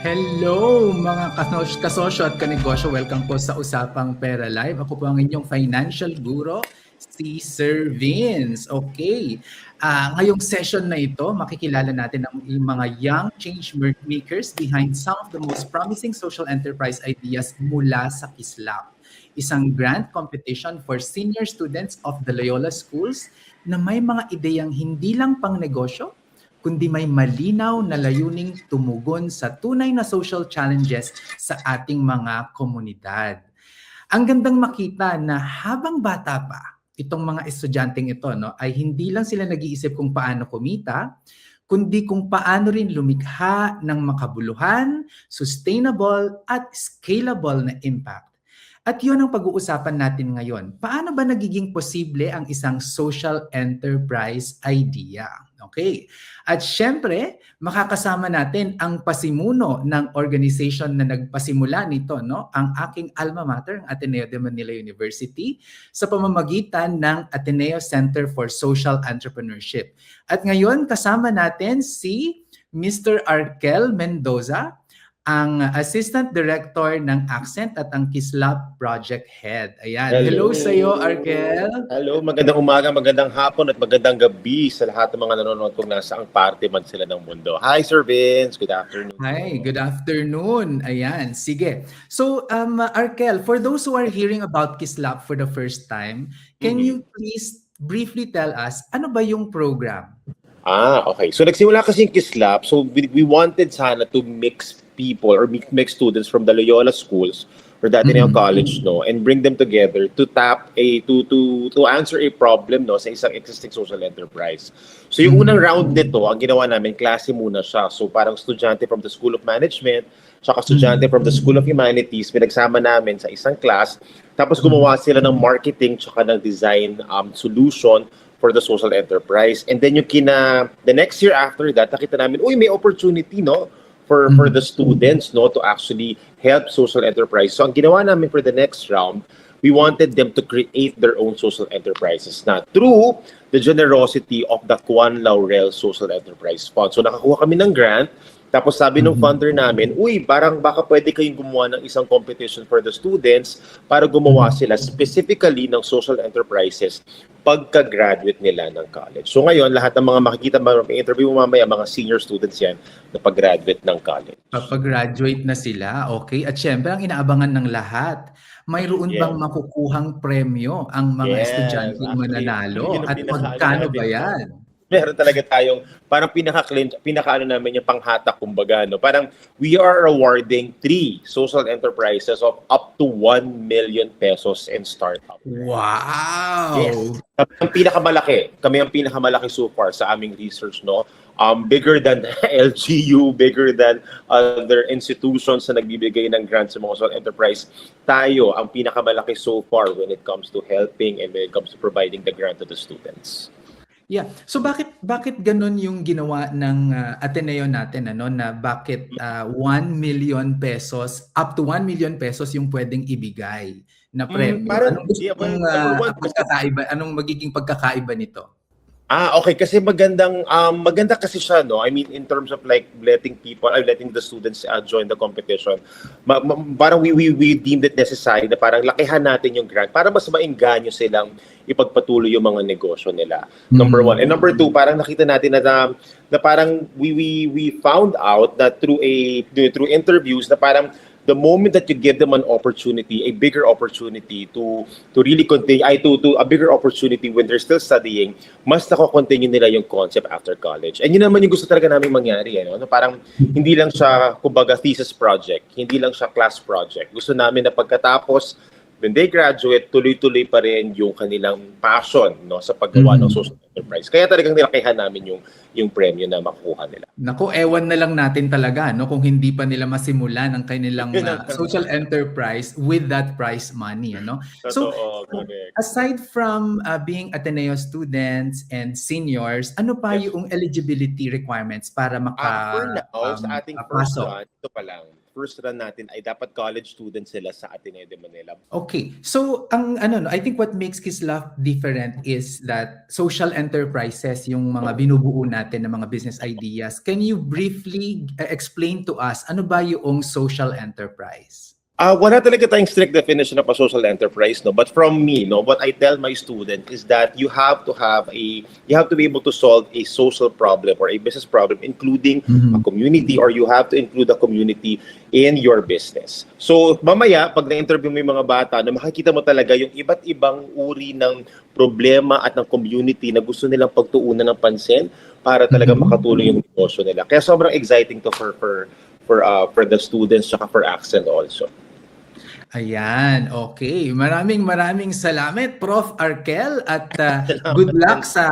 Hello mga kasosyo at kanegosyo. Welcome po sa Usapang Pera Live. Ako po ang inyong financial guro, si Sir Vince. Okay. Ngayong session na ito, makikilala natin ang mga young change makers behind some of the most promising social enterprise ideas mula sa Kislap. Isang grant competition for senior students of the Loyola Schools na may mga ideyang hindi lang pang negosyo, kundi may malinaw na layuning tumugon sa tunay na social challenges sa ating mga komunidad. Ang gandang makita na habang bata pa, itong mga estudyanteng ito ay hindi lang sila nag-iisip kung paano kumita, kundi kung paano rin lumikha ng makabuluhan, sustainable at scalable na impact. At yun ang pag-uusapan natin ngayon. Paano ba nagiging posible ang isang social enterprise idea? Okay. At syempre, makakasama natin ang pasimuno ng organization na nagpasimula nito, ang aking alma mater, ang Ateneo de Manila University, sa pamamagitan ng Ateneo Center for Social Entrepreneurship. At ngayon, kasama natin si Mr. Arkel Mendoza, ang Assistant Director ng Accent at ang Kislap Project Head. Ayan. Hello sa iyo, Arkel. Hello, magandang umaga, magandang hapon at magandang gabi sa lahat ng mga nanonood kung nasaang parte man sila ng mundo. Hi, Sir Vince. Good afternoon. Hi, good afternoon. Ayan, sige. So, Arkel, for those who are hearing about Kislap for the first time, can you please briefly tell us, ano ba yung program? Okay. So, nagsimula kasi yung Kislap. So, we wanted sana to mix people or mix students from the Loyola schools or the Ateneo College, and bring them together to to answer a problem, sa isang existing social enterprise. So, yung unang round nito, ang ginawa namin, klase muna siya. So, parang estudyante from the School of Management, saka estudyante from the School of Humanities, pinagsama namin sa isang class. Tapos gumawa sila ng marketing saka ng design solution for the social enterprise. And then the next year after that, nakita namin, may opportunity, for the students, to actually help social enterprise. So ang ginawa namin for the next round, we wanted them to create their own social enterprises na through the generosity of the Juan Laurel Social Enterprise Fund. So nakakuha kami ng grant. Tapos sabi ng funder namin, parang baka pwede kayong gumawa ng isang competition for the students para gumawa sila specifically ng social enterprises pagka-graduate nila ng college. So ngayon, lahat ng mga makikita may interview mamaya, mga senior students yan na pag-graduate ng college. Pag-graduate na sila, okay. At syempre, ang inaabangan ng lahat, mayroon bang makukuhang premyo ang mga estudyante mananalo? At magkano ba yan? Meron talaga tayong parang pinaka-ano namin yung panghatak, kumbaga, Parang we are awarding 3 social enterprises of up to 1 million pesos in startup. Wow! Yes. Kami ang pinakamalaki so far sa aming research, bigger than LGU, bigger than other institutions na nagbibigay ng grants sa mga social enterprise. Tayo ang pinakamalaki so far when it comes to helping and when it comes to providing the grant to the students. Yeah. So bakit ganun yung ginawa ng Ateneo natin, na bakit 1 million pesos, up to 1 million pesos yung pwedeng ibigay na premyo? Anong magiging pagkakaiba nito? Okay, kasi maganda kasi siya, I mean, in terms of like letting the students join the competition. Parang we deemed it necessary na parang lakihan natin yung grant para mas maengganyo silang ipagpatuloy yung mga negosyo nila. Number 1. And number 2, parang nakita natin na parang we found out that through interviews na parang the moment that you give them an opportunity, a bigger opportunity to really continue, a bigger opportunity when they're still studying, mas nako-continue nila yung concept after college. And yun naman yung gusto talaga namin mangyari, Parang hindi lang siya, kumbaga, thesis project, hindi lang siya class project. Gusto namin na pagkatapos, when they graduate, tuloy-tuloy pa rin yung kanilang passion, sa paggawa ng social enterprise. Kaya talagang nilakihan namin yung premyo na makukuha nila. Naku, ewan na lang natin talaga, kung hindi pa nila masimulan ang kanilang social enterprise with that prize money, So, aside from being Ateneo students and seniors, ano pa yung eligibility requirements para For now, sa ating first round, ito pa lang. first run natin ay dapat college students sila sa Ateneo de Manila. Okay. So, I think what makes Kislap different is that social enterprises, yung mga binubuo natin ng mga business ideas. Can you briefly explain to us, ano ba yung social enterprise? Wala talaga tayong strict definition of a social enterprise, no. But from me, no, what I tell my student is that you have to be able to solve a social problem or a business problem, including a community, or you have to include a community in your business. So, mamaya, pag na-interview mo yung mga bata, na makikita mo talaga yung iba't ibang uri ng problema at ng community na gusto nilang pagtuunan ng pansin para talaga makatulong yung negosyo nila. Kaya sobrang exciting to for the students at for Accent also. Ayan, okay. Maraming salamat, Prof. Arkel, at good luck sa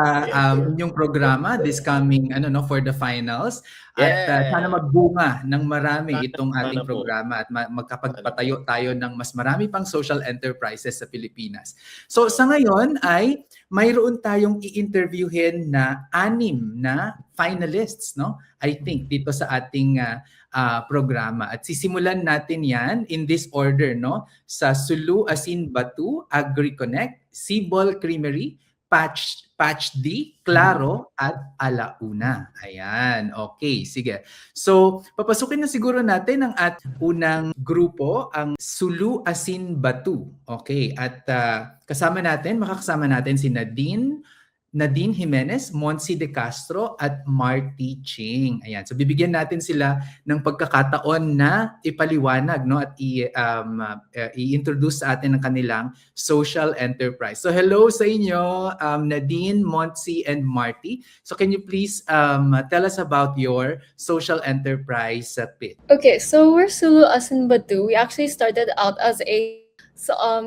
inyong programa this coming for the finals. At sana magbunga ng marami itong ating programa at magkapagpatayo tayo ng mas marami pang social enterprises sa Pilipinas. So sa ngayon ay mayroon tayong i-interviewin na 6 na finalists, no? I think dito sa ating programa. At sisimulan natin yan in this order, no? Sa Sulu Asin Batu, AgriConnect, Sibol Creamery, Patch D, Claro, at Alauna. Ayan, okay, sige. So, papasukin na siguro natin ang unang grupo, ang Sulu Asin Batu. Okay, at makakasama natin si Nadine Jimenez, Monsi De Castro, at Marty Ching. Ayan. So bibigyan natin sila ng pagkakataon na ipaliwanag, no, at i-introduce sa atin ang kanilang social enterprise. So hello sa inyo, Nadine, Monsi, and Marty. So can you please tell us about your social enterprise pitch? Okay, so we're Sulu Asin Batu. We actually started out as a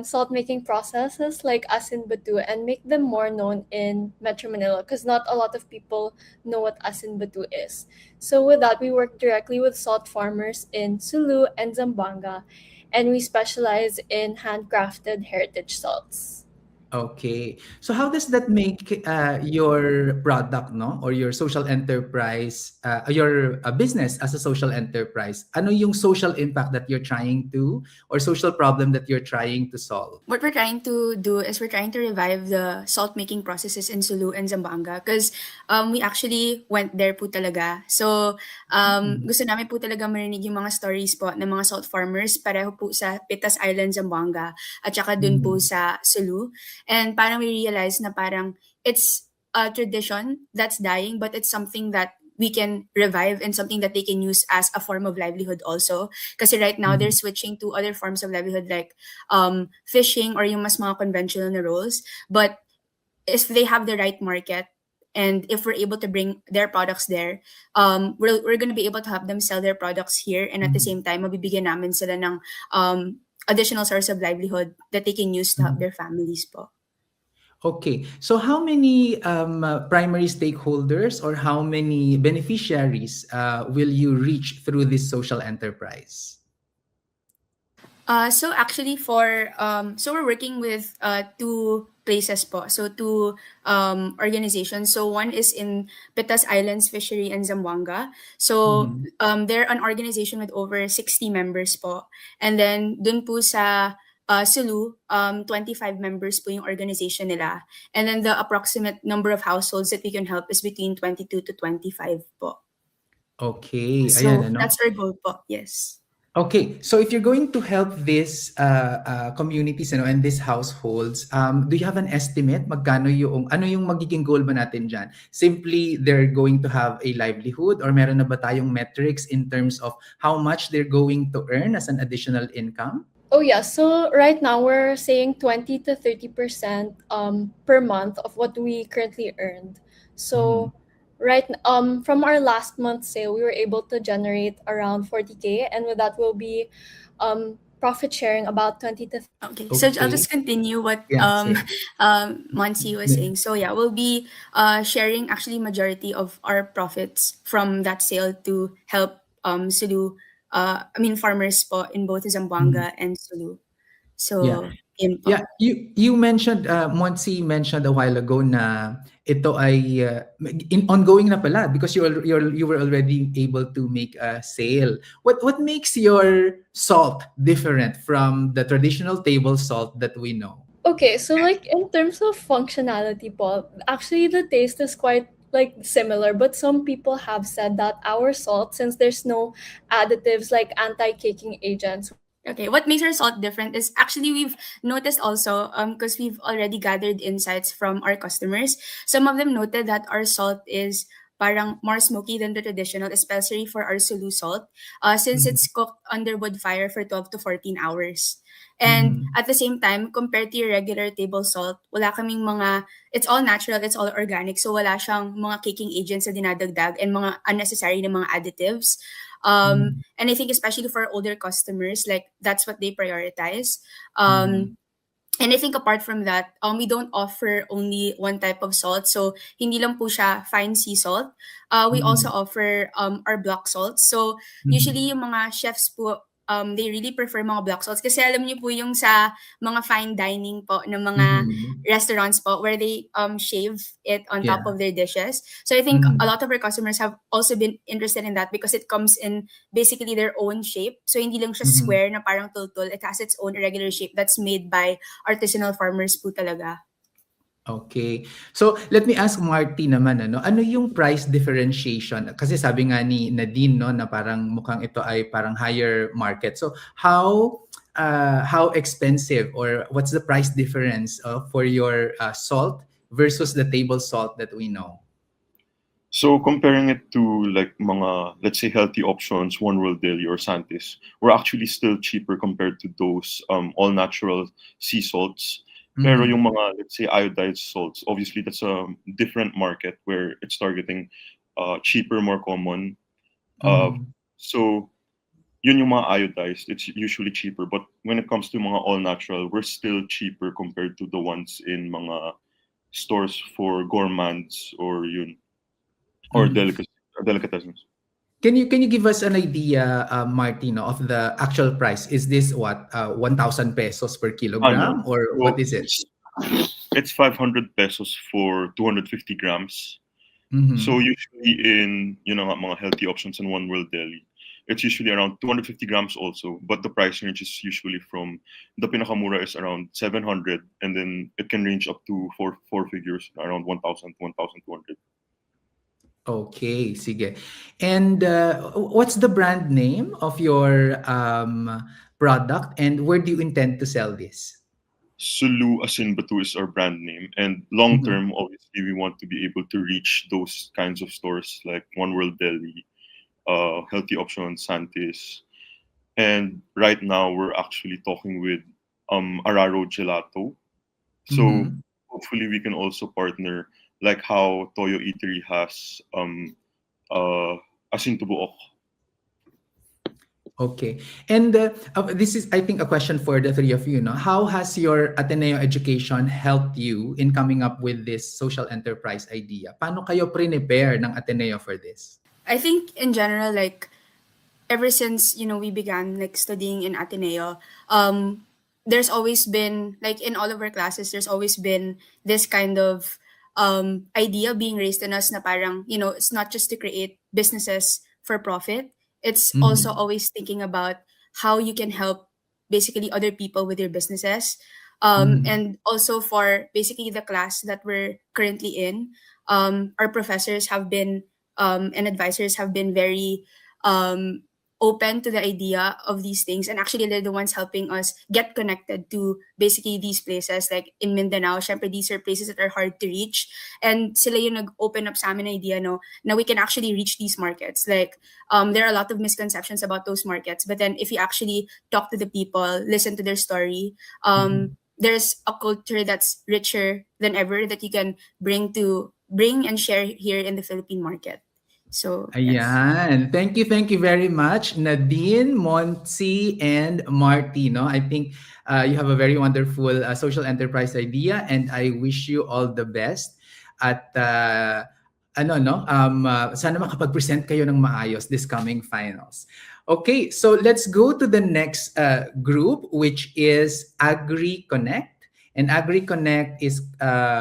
salt making processes like Asin Batu and make them more known in Metro Manila because not a lot of people know what Asin Batu is. So with that, we work directly with salt farmers in Sulu and Zamboanga, and we specialize in handcrafted heritage salts. Okay. So how does that make your product, no, or your social enterprise, your business as a social enterprise? Ano yung social impact that you're trying to, or social problem that you're trying to solve? What we're trying to do is we're trying to revive the salt making processes in Sulu and Zamboanga because we actually went there po talaga. So gusto namin po talaga marinig yung mga stories po ng mga salt farmers pareho po sa Pitas Island, Zamboanga at saka dun po sa Sulu. And parang we realize na parang it's a tradition that's dying, but it's something that we can revive and something that they can use as a form of livelihood also. Kasi right now, they're switching to other forms of livelihood like fishing or yung mas mga conventional na roles. But if they have the right market, and if we're able to bring their products there, we're going to be able to have them sell their products here. And at the same time, mabibigyan namin sila ng additional source of livelihood that they can use to help their families po. Okay. So how many primary stakeholders or how many beneficiaries will you reach through this social enterprise? So actually so we're working with 2 places po. So 2 organizations. So one is in Pitas Islands Fishery in Zamboanga. So they're an organization with over 60 members po. And then dun po sa Sulu, 25 members po yung organization nila. And then the approximate number of households that we can help is between 22 to 25 po. Okay. So Ayan, ano? that's our goal po, yes. Okay, so if you're going to help these communities, and these households, do you have an estimate? Ano yung magiging goal ba natin dyan? Simply, they're going to have a livelihood, or meron na ba tayong metrics in terms of how much they're going to earn as an additional income? Oh yeah, so right now we're saying 20 to 30% per month of what we currently earned. So from our last month's sale, we were able to generate around 40K, and with that we'll be profit sharing about 20 to 30. Okay, so I'll just continue what Monsi was saying. So yeah, we'll be sharing actually majority of our profits from that sale to help Sulu, farmers po in both Zamboanga and Sulu. So Yeah, you mentioned, Monsi mentioned a while ago na ito ay ongoing na pala because you were already able to make a sale. What makes your salt different from the traditional table salt that we know? Okay, so like in terms of functionality, Paul, actually the taste is quite like similar, but some people have said that our salt, since there's no additives like anti-caking agents. Okay, what makes our salt different is actually we've noticed also because we've already gathered insights from our customers. Some of them noted that our salt is parang more smoky than the traditional, especially for our Sulu salt, since it's cooked under wood fire for 12 to 14 hours. And at the same time, compared to your regular table salt, wala kaming mga, it's all natural, it's all organic, so wala siyang mga caking agents na dinadagdag and mga unnecessary na mga additives. And I think especially for older customers, like that's what they prioritize. And I think apart from that, we don't offer only one type of salt. So hindi lang po siya fine sea salt. We also offer our block salts. So usually yung mga chefs po, they really prefer mga block salts. Kasi alam niyo po yung sa mga fine dining po ng mga restaurants po where they shave it on top of their dishes. So I think a lot of our customers have also been interested in that because it comes in basically their own shape. So hindi lang siya square na parang tultul. It has its own irregular shape that's made by artisanal farmers po talaga. Okay. So, let me ask Marty naman, ano yung price differentiation? Kasi sabi nga ni Nadine, no, na parang mukhang ito ay parang higher market. So, how expensive or what's the price difference for your salt versus the table salt that we know? So comparing it to like mga, let's say, healthy options, One World Daily or Santis, we're actually still cheaper compared to those all-natural sea salts. Pero yung mga, let's say, iodized salts, obviously that's a different market where it's targeting cheaper, more common. So yun yung mga iodized, it's usually cheaper. But when it comes to mga all-natural, we're still cheaper compared to the ones in mga stores for gourmands or yun, or delicatessens. Can you give us an idea, Martino, of the actual price? Is this what 1,000 pesos per kilogram, or So what is it? It's 500 pesos for 250 grams. So usually in mga healthy options in One World Daily, it's usually around 250 grams also, but the price range is usually from the pinakamura is around 700, and then it can range up to four figures, around 1,000, 1,200. Okay, sige. And what's the brand name of your product, and where do you intend to sell this? Sulu Asin Batu is our brand name, and long term, obviously, we want to be able to reach those kinds of stores like One World Deli, Healthy Options, Santis, and right now we're actually talking with Araro Gelato. So hopefully we can also partner like how Toyo Eatery has Asin Tubuok. Okay. And this is, I think, a question for the three of you. No? How has your Ateneo education helped you in coming up with this social enterprise idea? Paano kayo prepare ng Ateneo for this? I think in general, like ever since we began like studying in Ateneo, there's always been like in all of our classes, there's always been this kind of idea being raised in us na parang it's not just to create businesses for profit. It's also always thinking about how you can help basically other people with their businesses. And also for basically the class that we're currently in, our professors have been and advisors have been very open to the idea of these things, and actually they're the ones helping us get connected to basically these places like in Mindanao. Syempre, these are places that are hard to reach, and sila yung nag-open up sa amin idea na we can actually reach these markets. Like there are a lot of misconceptions about those markets, but then if you actually talk to the people, listen to their story, there's a culture that's richer than ever that you can bring and share here in the Philippine market. So, Ayan. Thank you very much, Nadine, Monty, and Martino. I think you have a very wonderful social enterprise idea, and I wish you all the best. At sana makapag-present kayo ng maayos this coming finals. Okay, so let's go to the next group, which is AgriConnect. And AgriConnect is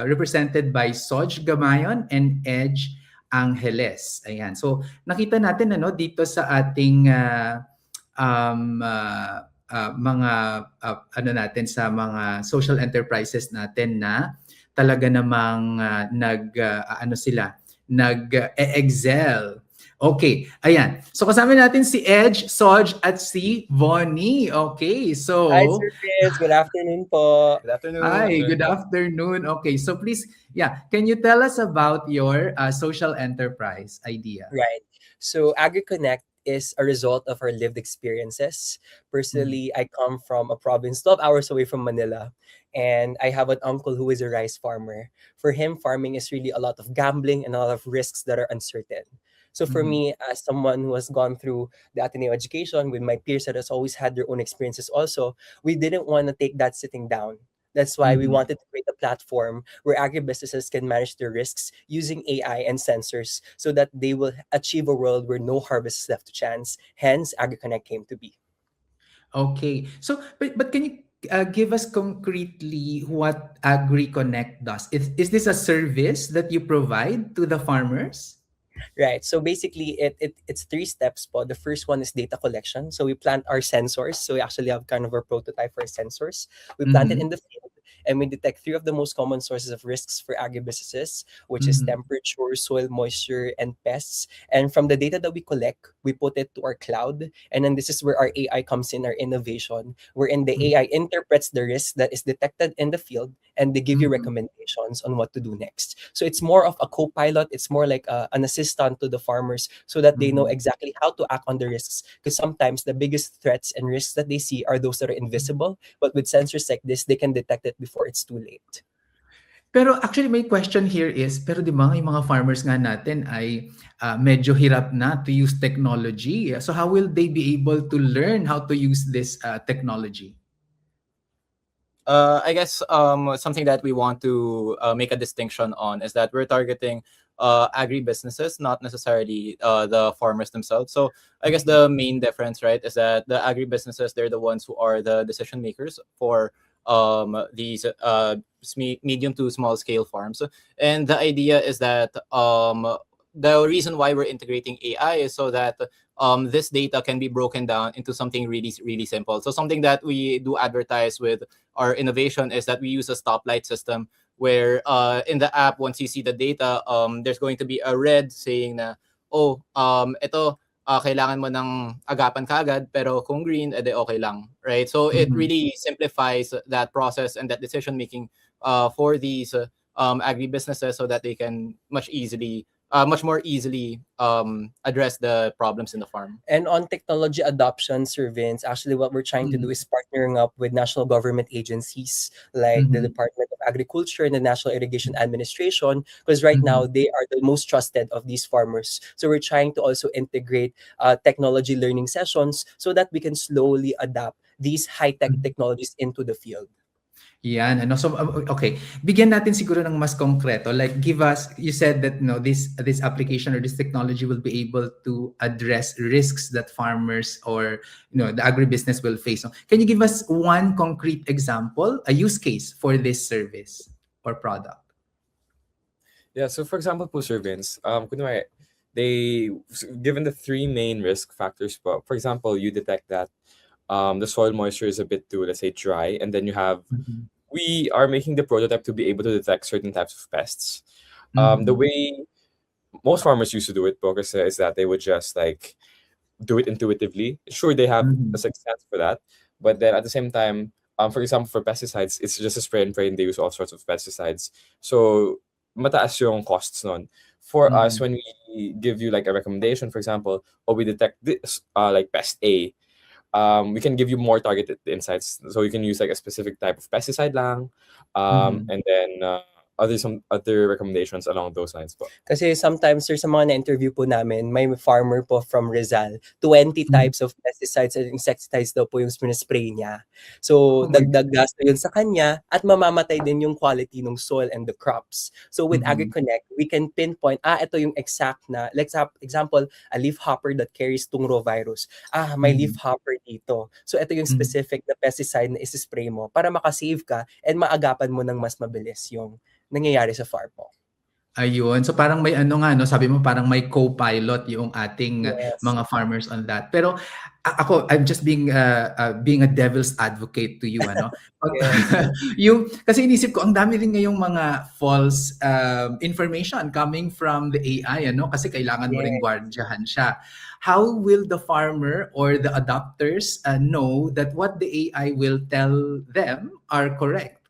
represented by Soj Gamayon and Edge Angeles. Ayan. So nakita natin ano dito sa ating mga ano natin sa mga social enterprises natin na talaga namang ano sila nag-excel. Okay, ayan. So kasama natin si Edge, Soj at si Vonnie. Okay, so Hi, Sir Chris. Good afternoon po. Good afternoon. hi, good afternoon. Okay, so please, can you tell us about your social enterprise idea? Right. So AgriConnect is a result of our lived experiences. Personally, I come from a province 12 hours away from Manila, and I have an uncle who is a rice farmer. For him, farming is really a lot of gambling and a lot of risks that are uncertain. So for me, as someone who has gone through the Ateneo education with my peers that has always had their own experiences also, we didn't want to take that sitting down. That's why we wanted to create a platform where agribusinesses can manage their risks using AI and sensors so that they will achieve a world where no harvest is left to chance. Hence, AgriConnect came to be. Okay. So, but can you give us concretely what AgriConnect does? Is this a service that you provide to the farmers? Right. So basically, it's 3 steps. Po. The first one is data collection. So we plant our sensors. So we actually have kind of a prototype for sensors. We plant it in the field, and we detect 3 of the most common sources of risks for agribusinesses, which is temperature, soil moisture, and pests. And from the data that we collect, we put it to our cloud. And then this is where our AI comes in, our innovation, wherein the AI interprets the risk that is detected in the field, and they give you recommendations on what to do next. So it's more of a co-pilot. It's more like an assistant to the farmers so that they know exactly how to act on the risks. Because sometimes the biggest threats and risks that they see are those that are invisible. But with sensors like this, they can detect it before it's too late. Pero actually my question here is, pero di ba yung mga farmers nga natin ay medyo hirap na to use technology. So how will they be able to learn how to use this technology? I guess something that we want to make a distinction on is that we're targeting agribusinesses, not necessarily the farmers themselves. So I guess the main difference, right, is that the agribusinesses, they're the ones who are the decision makers for these medium to small scale farms. And the idea is that the reason why we're integrating AI is so that this data can be broken down into something really, really simple. So something that we do advertise with our innovation is that we use a stoplight system where in the app, once you see the data, there's going to be a red saying na, ito, kailangan mo ng agapan kagad, pero kung green, edi okay lang, right? So it really simplifies that process and that decision making for these agribusinesses so that they can much more easily address the problems in the farm. And on technology adoption, Sir Vince, actually what we're trying to do is partnering up with national government agencies like the Department of Agriculture and the National Irrigation Administration, because right now they are the most trusted of these farmers. So we're trying to also integrate technology learning sessions so that we can slowly adapt these high-tech technologies into the field. Yan, ano. So, okay. Bigyan natin siguro ng mas konkreto. Like, give us, you said that, this application or this technology will be able to address risks that farmers or, the agribusiness will face. So, can you give us one concrete example, a use case for this service or product? Yeah, so for example po, Sir Vince, kunwari, given the 3 main risk factors po, for example, you detect that the soil moisture is a bit too, let's say, dry, and then you have we are making the prototype to be able to detect certain types of pests. The way most farmers used to do it, because is that they would just like do it intuitively. Sure, they have a success for that, but then at the same time, for example, for pesticides, it's just a spray and pray, and they use all sorts of pesticides. So mataas yung costs nun. For us, when we give you like a recommendation, for example, or we detect this like pest A, we can give you more targeted insights. So you can use like a specific type of pesticide lang, and then some other recommendations along those lines po? Kasi sometimes, sir, sa mga na-interview po namin, may farmer po from Rizal, 20 types of pesticides and insecticides daw po yung spray niya. So, Oh my dagdag gasto yun sa kanya at mamamatay din yung quality ng soil and the crops. So, with Mhm. AgriConnect, we can pinpoint, ito yung exact na, like example, a leaf hopper that carries tungro virus. May leaf hopper dito. So, ito yung specific na pesticide na isi-spray mo para makasave ka and maagapan mo ng mas mabilis yung nangyayari sa farm mo. Ayun. So parang may ano nga, no, sabi mo parang may co-pilot yung ating Yes. mga farmers on that. Pero ako, I'm just being a devil's advocate to you, ano. Yung kasi inisip ko ang dami rin ngayong mga false information coming from the AI, ano, kasi kailangan mo ring guardiyahan siya. How will the farmer or the adopters know that what the AI will tell them are correct?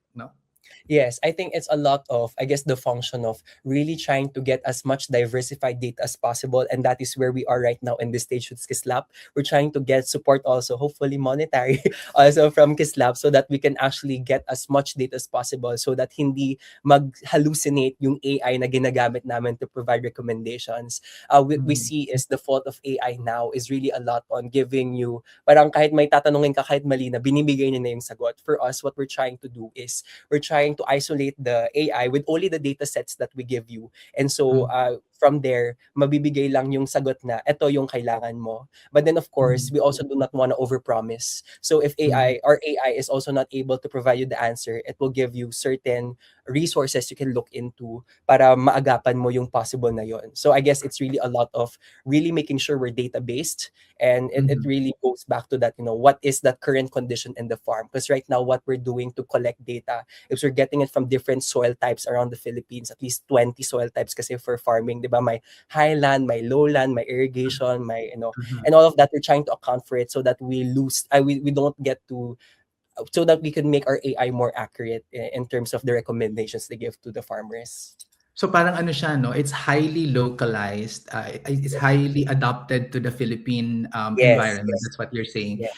Yes, I think it's a lot of, I guess, the function of really trying to get as much diversified data as possible. And that is where we are right now in this stage with Kislap. We're trying to get support also, hopefully monetary, also from Kislap so that we can actually get as much data as possible so that hindi mag-hallucinate yung AI na ginagamit namin to provide recommendations. We see is the fault of AI now is really a lot on giving you, parang kahit may tatanungin ka kahit mali na, binibigay niya na yung sagot. For us, what we're trying to do is we're trying to isolate the AI with only the data sets that we give you. And so from there, mabibigay lang yung sagot na ito yung kailangan mo. But then of course, we also do not want to overpromise. So if AI is also not able to provide you the answer, it will give you certain resources you can look into para maagapan mo yung possible na yon. So I guess it's really a lot of really making sure we're data-based, and it really goes back to that, what is that current condition in the farm? Because right now, what we're doing to collect data is we're getting it from different soil types around the Philippines, at least 20 soil types kasi for farming, di ba? May highland, may lowland, may irrigation, may, and all of that, we're trying to account for it so that we don't get to, so that we can make our AI more accurate in terms of the recommendations they give to the farmers. So parang ano siya, no? It's highly localized. It's highly adapted to the Philippine environment. That's what you're saying. Yes.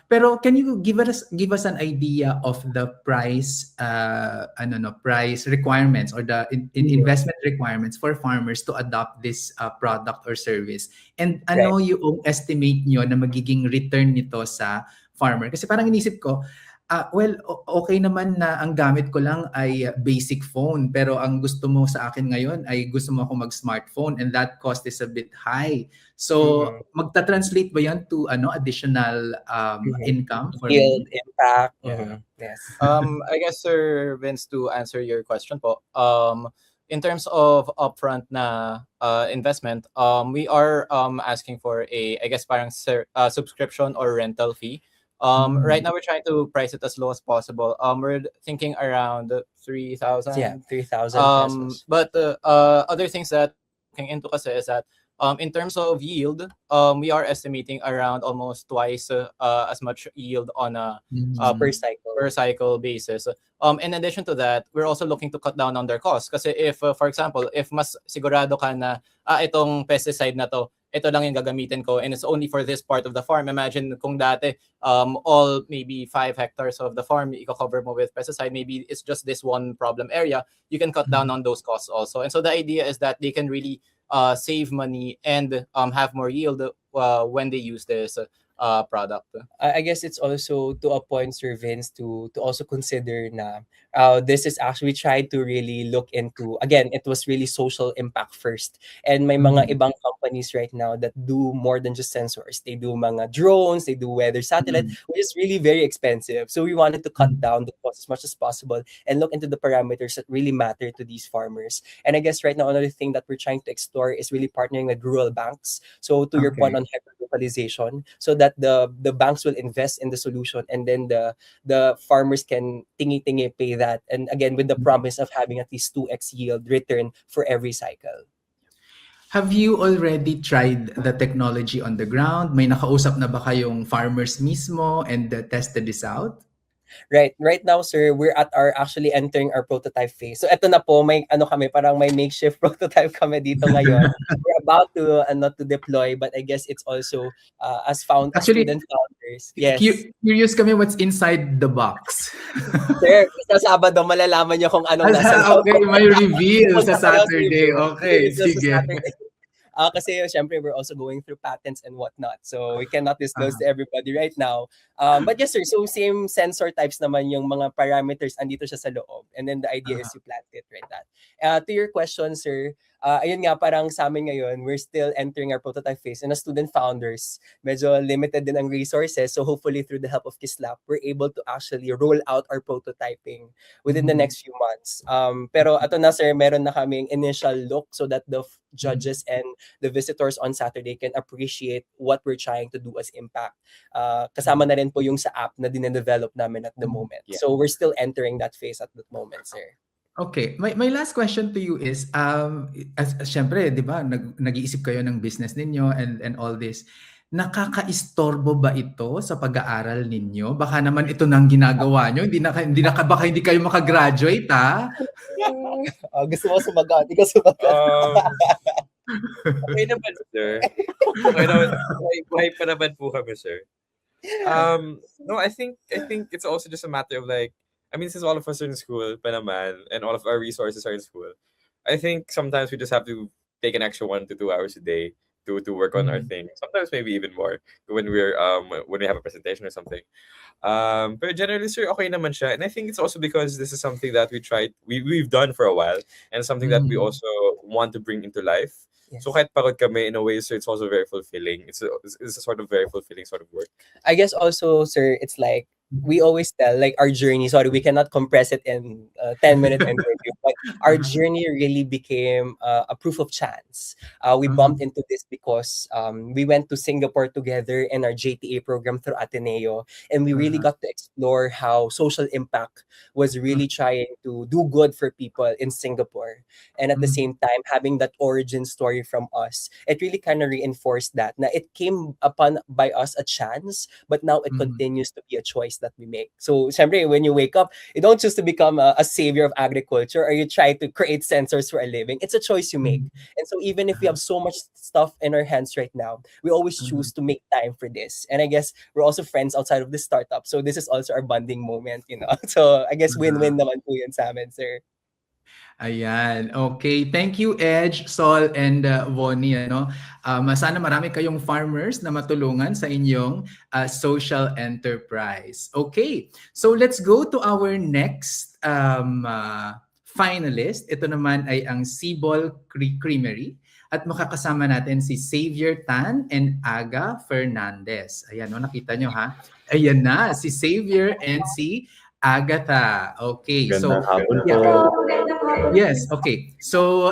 Pero can you give us an idea of the price, price requirements or the investment requirements for farmers to adopt this product or service? And ano yung estimate nyo na magiging return nito sa farmer? Kasi parang inisip ko, okay naman na ang gamit ko lang ay basic phone, pero ang gusto mo sa akin ngayon ay gusto mo ako mag-smartphone, and that cost is a bit high. So, magta-translate ba yan to additional income for Yield, me? impact. Yes. I guess, Sir Vince, to answer your question po, in terms of upfront na investment, we are asking for I guess parang subscription or rental fee. Right now we're trying to price it as low as possible. We're thinking around 3,000. Yeah, 3,000 pesos. But other things that looking into kasi is that in terms of yield, we are estimating around almost twice as much yield on a per cycle basis. In addition to that, we're also looking to cut down on their costs. Kasi if, for example, if mas sigurado ka na itong pesticide na to, ito lang yung gagamitin ko and it's only for this part of the farm. Imagine kung dati all maybe 5 hectares of the farm i-cover mo with pesticide, maybe it's just this one problem area, you can cut down on those costs also. And so the idea is that they can really save money and have more yield when they use this product. I guess it's also to a point, Sir Vince, to also consider na this is actually tried to really look into, again, it was really social impact first. And may mga ibang companies right now that do more than just sensors. They do mga drones, they do weather satellite, which is really very expensive. So we wanted to cut down the cost as much as possible and look into the parameters that really matter to these farmers. And I guess right now, another thing that we're trying to explore is really partnering with rural banks. So to your point on hyper-localization, so that the banks will invest in the solution, and then the farmers can tingi-tingi pay that, and again with the promise of having at least 2x yield return for every cycle. Have you already tried the technology on the ground? May nakausap na ba kayong farmers mismo and tested this out? Right now, sir, we're at our actually entering our prototype phase. So eto na po, may ano kami, parang may makeshift prototype kami dito ngayon. We're about to not to deploy, but I guess it's also as Actually, student founders. Yes. Curious kami what's inside the box. Sir, sa Sabado malalaman niyo kung anong nasa loob. Okay, may reveal sa Saturday. Reveal. Okay, Reveal sa sige. Saturday. Kasi syempre we're also going through patents and whatnot, so we cannot disclose to everybody right now. But yes, sir, so same sensor types naman yung mga parameters andito siya sa loob, and then the idea is you plant it right that. To your question, sir, ayun nga, parang sa amin ngayon, we're still entering our prototype phase, and as student founders, medyo limited din ang resources, so hopefully through the help of Kislap, we're able to actually roll out our prototyping within the next few months. Pero ato na, sir, meron na kaming initial look so that the judges and the visitors on Saturday can appreciate what we're trying to do as impact. Kasama na rin po yung sa app na dinedevelop namin at the moment. Yeah. So we're still entering that phase at that moment, sir. Okay, my last question to you is, syempre, di ba, nag-iisip kayo ng business ninyo and all this. Nakakaistorbo ba ito sa pag-aaral ninyo? Baka naman ito nang ginagawa nyo. Baka hindi kayo makagraduate, ha? Gusto mo sumagot? Hindi ka sumagot. Okay naman, sir. Okay naman. Buhay pa naman po kami, sir. No, I think it's also just a matter of like, I mean, since all of us are in school pa naman, and all of our resources are in school, I think sometimes we just have to take an extra 1 to 2 hours a day to work on our thing. Sometimes maybe even more when we have a presentation or something. But generally, sir, okay naman siya. And I think it's also because this is something that we've done for a while, and something that we also want to bring into life. Yes. So kahit pagod kami, in a way, sir, it's also very fulfilling. It's a sort of very fulfilling sort of work. I guess also, sir, it's like we always tell like our journey. Sorry, we cannot compress it in 10-minute interview, but our journey really became a proof of chance. We bumped into this because we went to Singapore together in our JTA program through Ateneo, and we really got to explore how social impact was really trying to do good for people in Singapore. And at the same time, having that origin story from us, it really kind of reinforced that. Now, it came upon by us a chance, but now it continues to be a choice that we make. So, syempre, when you wake up, you don't choose to become a savior of agriculture, or you try to create sensors for a living. It's a choice you make. And so even if we have so much stuff in our hands right now, we always choose to make time for this. And I guess we're also friends outside of this startup. So this is also our bonding moment, you know. So I guess win-win naman po yun sa amin, sir. Ayan. Okay. Thank you, Edge, Sol, and Vonnie. Sana marami kayong farmers na matulungan sa inyong social enterprise. Okay. So let's go to our next finalist. Ito naman ay ang Sibol Creamery. At makakasama natin si Xavier Tan and Aga Fernandez. Ayan, nakita nyo, ha? Ayan na, si Xavier and si Agatha. Okay. So, yes, okay. So,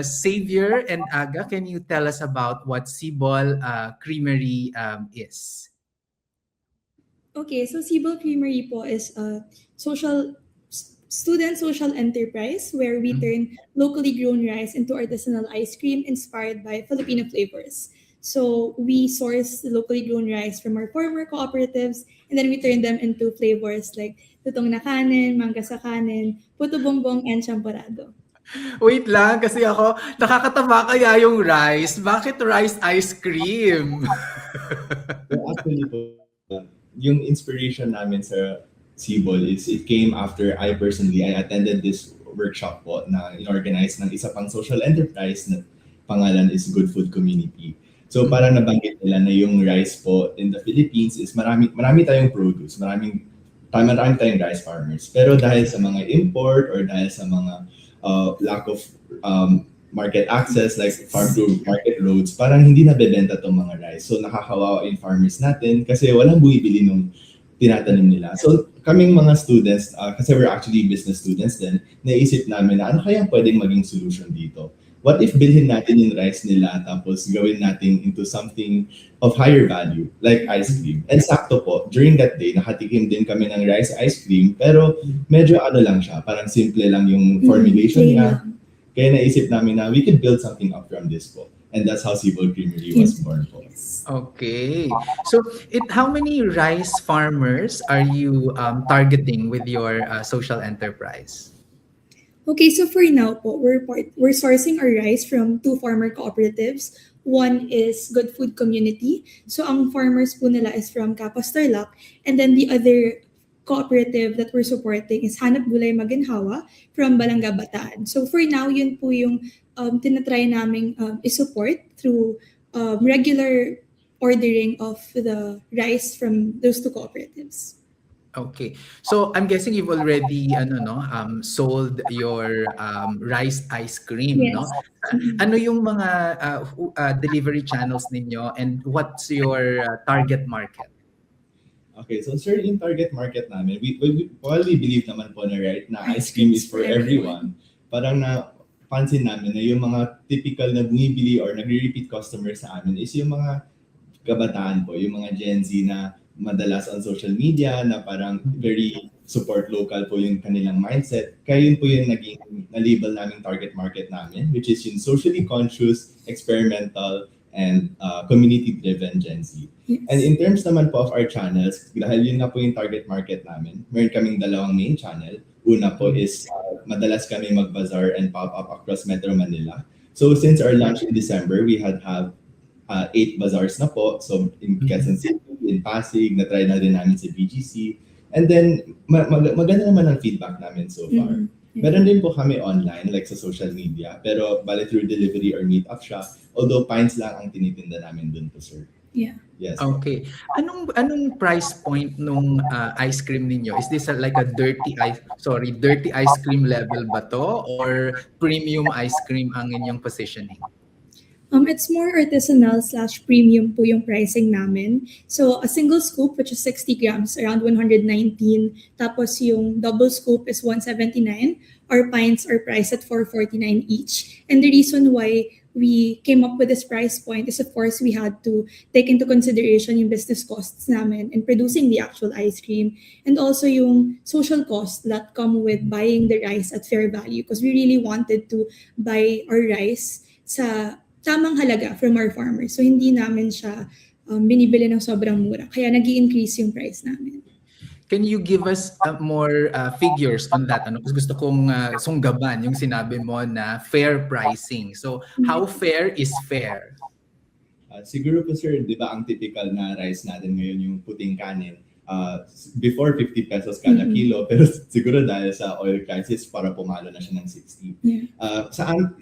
Xavier and Aga, can you tell us about what Sibol Creamery is? Okay, so Sibol Creamery po is a student social enterprise where we turn locally grown rice into artisanal ice cream inspired by Filipino flavors. So we source locally grown rice from our farmer cooperatives, and then we turn them into flavors like tutong na kanin, mangga sa kanin, puto bongbong, and champorado. Wait lang, kasi ako, nakakataba kaya yung rice. Bakit rice ice cream? Actually po, yung inspiration namin sa Sibol is it came after I attended this workshop po na in-organize ng isa pang social enterprise na pangalan is Good Food Community. So parang nabanggit nila na yung rice po in the Philippines is marami tayong produce, marami tayong rice farmers. Pero dahil sa mga import or dahil sa mga lack of market access like farm to market roads, parang hindi nabebenta tong mga rice. So nakakawawa yung farmers natin kasi walang bumibili nung tinatanim nila. So kaming mga students, kasi we're actually business students then, naisip namin na ano kaya pwedeng maging solution dito? What if bilhin natin yung rice nila tapos gawin natin into something of higher value, like ice cream? And sakto po, during that day, nakatikim din kami ng rice ice cream, pero medyo ano lang siya, parang simple lang yung formulation niya. Kaya naisip namin na we could build something up from this po. And that's how Cebol Creamery was born po. Okay. So, how many rice farmers are you targeting with your social enterprise? Okay, so for now po, we're sourcing our rice from 2 farmer cooperatives. One is Good Food Community. So ang farmers po nila is from Capas Tarlac. And then the other cooperative that we're supporting is Hanap Gulay Maginhawa from Balanga Bataan. So for now, yun po yung tinatry naming i-support through regular ordering of the rice from those 2 cooperatives. Okay. So I'm guessing you've already sold your rice ice cream, Yes. no? Ano yung mga delivery channels ninyo, and what's your target market? Okay, so sir, in target market namin, we believe naman po na right na ice cream is for everyone. Parang napansin namin na yung mga typical na bumibili or nagre-repeat customers sa amin is yung mga kabataan po, yung mga Gen Z na madalas on social media na parang very support local po yung kanilang mindset. Kaya yun po yung naging na-label naming target market namin, which is yung socially conscious, experimental, and community-driven Gen Z. Yes. And in terms naman po of our channels, dahil yun nga po yung target market namin, meron kaming 2 main channel. Una po is madalas kami mag-bazaar and pop-up across Metro Manila. So since our launch in December, we have 8 bazaars na po. So in Quezon City, in Pasig, na-try na din namin sa BGC. And then, maganda naman ang feedback namin so far. Meron din po kami online, like sa social media, pero bale through delivery or meet up siya. Although pints lang ang tinitinda namin dun po, sir. Yeah. Yes. Okay. Anong price point nung ice cream ninyo? Is this like a dirty ice cream level ba to, or premium ice cream ang inyong positioning? It's more artisanal/premium po yung pricing namin. So a single scoop, which is 60 grams, around 119. Tapos yung double scoop is 179. Our pints are priced at 449 each. And the reason why we came up with this price point is, of course, we had to take into consideration yung business costs namin in producing the actual ice cream, and also yung social costs that come with buying the rice at fair value, because we really wanted to buy our rice sa tamang halaga from our farmers. So hindi namin siya binibili ng sobrang mura. Kaya nag-i-increase yung price namin. Can you give us more figures on that? Kasi gusto kong sunggaban yung sinabi mo na fair pricing. So how fair is fair? Siguro po sir, di ba ang typical na rice natin ngayon yung puting kanin, before 50 pesos kada kilo, pero siguro dahil sa oil crisis, para pumalo na siya ng 60. Yeah.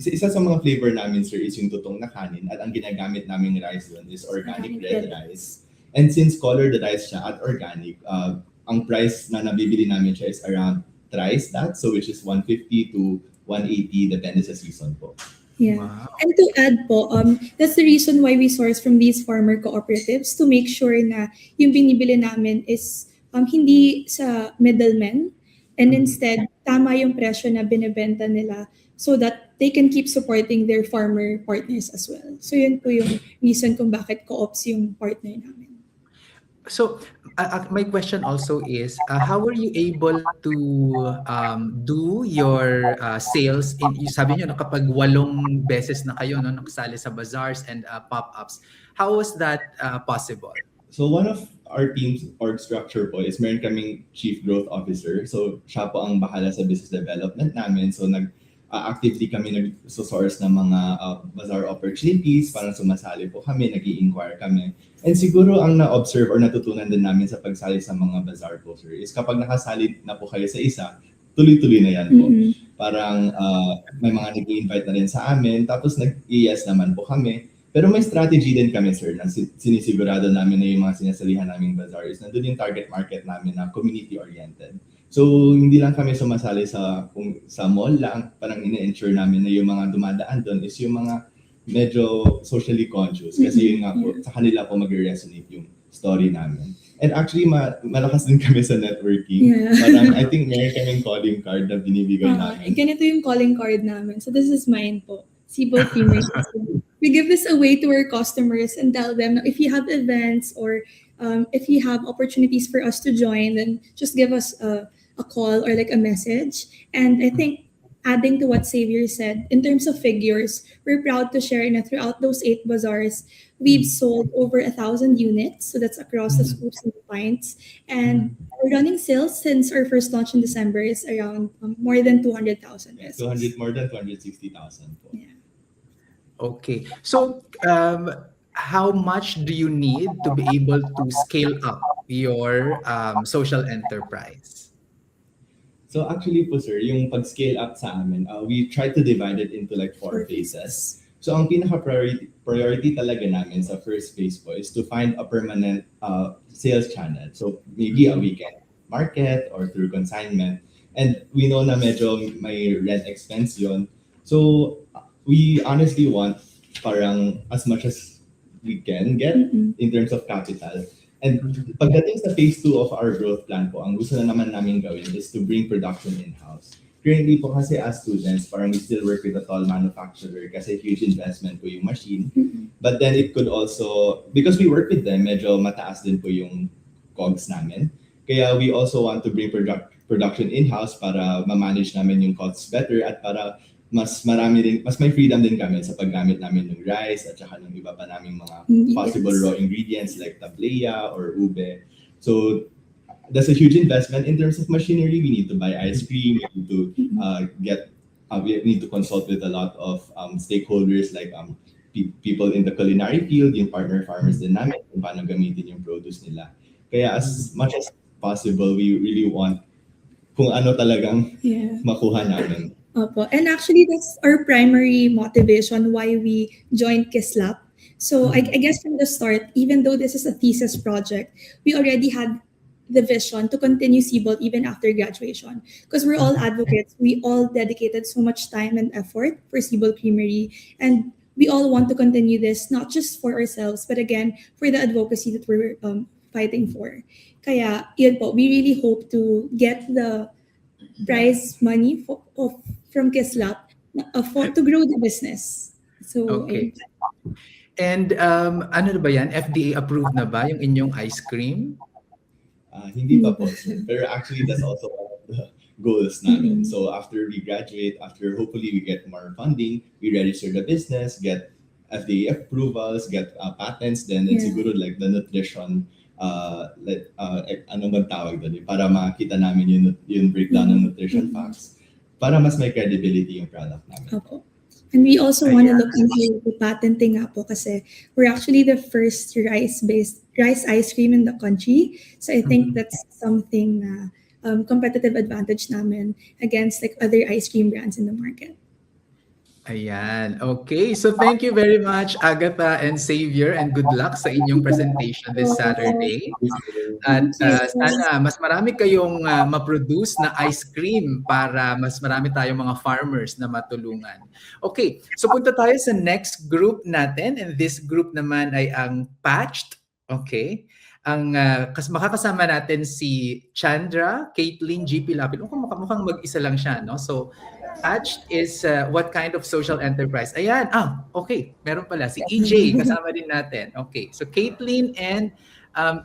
Isa sa mga flavor namin sir is yung tutong na kanin, at ang ginagamit naming rice doon is organic red rice. And since colored rice siya at organic, ang price na nabibili namin siya is around thrice that, so which is 150 to 180 depende sa season po. Yeah. Wow. And to add po, that's the reason why we source from these farmer cooperatives, to make sure na yung binibili namin is hindi sa middlemen, and instead tama yung presyo na binibenta nila, so that they can keep supporting their farmer partners as well. So yun po yung reason kung bakit co-ops yung partner namin. So my question also is, how were you able to do your sales? Sabi nyo, kapag 8 beses na kayo nakasali sa bazaars and pop-ups, how was that possible? So one of our team's org structure po is meron kaming chief growth officer. So siya po ang bahala sa business development namin. So actively kami nag-source ng mga bazaar opportunities, parang sumasali po kami, nag-i-inquire kami. And siguro ang na-observe or natutunan din namin sa pagsali sa mga bazaar po, sir, is kapag nakasali na po kayo sa isa, tuloy-tuloy na yan po. Parang may mga nag-i-invite na rin sa amin, tapos nag-i-yes naman po kami. Pero may strategy din kami, sir, na sinisigurado namin na yung mga sinasalihan naming bazaar is nandun yung target market namin na community-oriented. So, hindi lang kami sumasali sa mall lang, parang ina-ensure namin na yung mga dumadaan doon is yung mga medyo socially conscious. Kasi yun nga po, sa kanila po mag-resonate yung story namin. And actually, malakas din kami sa networking. Yeah. Parang I think meron kaming calling card na binibigay namin. Ganito yung calling card namin. So this is mine po. Cebol Creamery. We give this away to our customers and tell them if you have events or if you have opportunities for us to join, then just give us a call or like a message. And I think adding to what Xavier said, in terms of figures, we're proud to share na throughout those 8 bazaars, we've sold over 1,000 units. So that's across the scoops and the pints. And our running sales since our first launch in December is around more than 200,000 pesos. 200 more than 260,000 po. Yeah. Okay. So, how much do you need to be able to scale up your social enterprise? So actually po sir, yung pag-scale up sa amin, we try to divide it into like 4 phases. So ang pinaka-priority talaga namin sa first phase po is to find a permanent sales channel. So maybe a weekend market or through consignment. And we know na medyo may rent expense yun. So we honestly want parang as much as we can get in terms of capital. And pagdating sa phase 2 of our growth plan po, ang gusto na naman namin gawin is to bring production in-house. Currently po kasi as students, parang we still work with a toll manufacturer kasi huge investment po yung machine. But then it could also, because we work with them, medyo mataas din po yung COGS namin. Kaya we also want to bring production in-house para ma-manage namin yung costs better at para mas may freedom din kami sa paggamit namin ng rice at saka ng iba pa naming mga possible raw ingredients like tablea or ube. So that's a huge investment in terms of machinery. We need to buy ice cream. We need to we need to consult with a lot of stakeholders like people in the culinary field, yung partner farmers din namin kung paano gamitin yung produce nila. Kaya as much as possible, we really want kung ano talagang makuha namin. Opo. And actually, that's our primary motivation why we joined Kislap. So I guess from the start, even though this is a thesis project, we already had the vision to continue Seabolt even after graduation. Because we're all advocates. We all dedicated so much time and effort for Seabolt Creamery. And we all want to continue this, not just for ourselves, but again, for the advocacy that we're fighting for. Kaya, yun po, we really hope to get the prize money from Kislap to grow the business. So, okay. And ano na ba yan? FDA approved na ba yung inyong ice cream? Hindi pa po. Pero actually, that's also one of the goals namin. So after we graduate, after hopefully we get more funding, we register the business, get FDA approvals, get patents, then siguro like the nutrition anong bang tawag doon? Para makita namin yung breakdown ng nutrition facts. Para mas may credibility yung product namin. Opo. And we also want to look into the patenting nga po kasi we're actually the first rice ice cream in the country. So I think that's something na competitive advantage namin against like other ice cream brands in the market. Ayan. Okay. So thank you very much, Agatha and Xavier, and good luck sa inyong presentation this Saturday. At sana mas marami kayong ma-produce na ice cream para mas marami tayong mga farmers na matulungan. Okay. So punta tayo sa next group natin, and this group naman ay ang Patched. Okay. Ang makakasama natin si Chandra, Caitlin, GP Lapid. Mukhang mag-isa lang siya, no? So Patched is what kind of social enterprise? Ayan. Okay. Meron pala. Si EJ, kasama din natin. Okay. So Caitlin and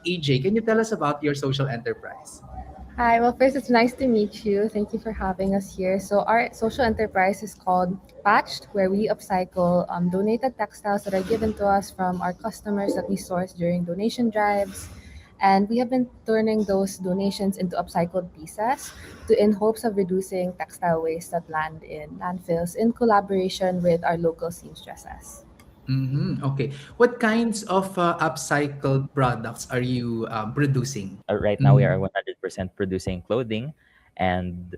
EJ, can you tell us about your social enterprise? Hi. Well, first, it's nice to meet you. Thank you for having us here. So our social enterprise is called Patched, where we upcycle donated textiles that are given to us from our customers that we source during donation drives. And we have been turning those donations into upcycled pieces in hopes of reducing textile waste that land in landfills in collaboration with our local seamstresses. Okay. What kinds of upcycled products are you producing? Right now, we are 100% producing clothing, and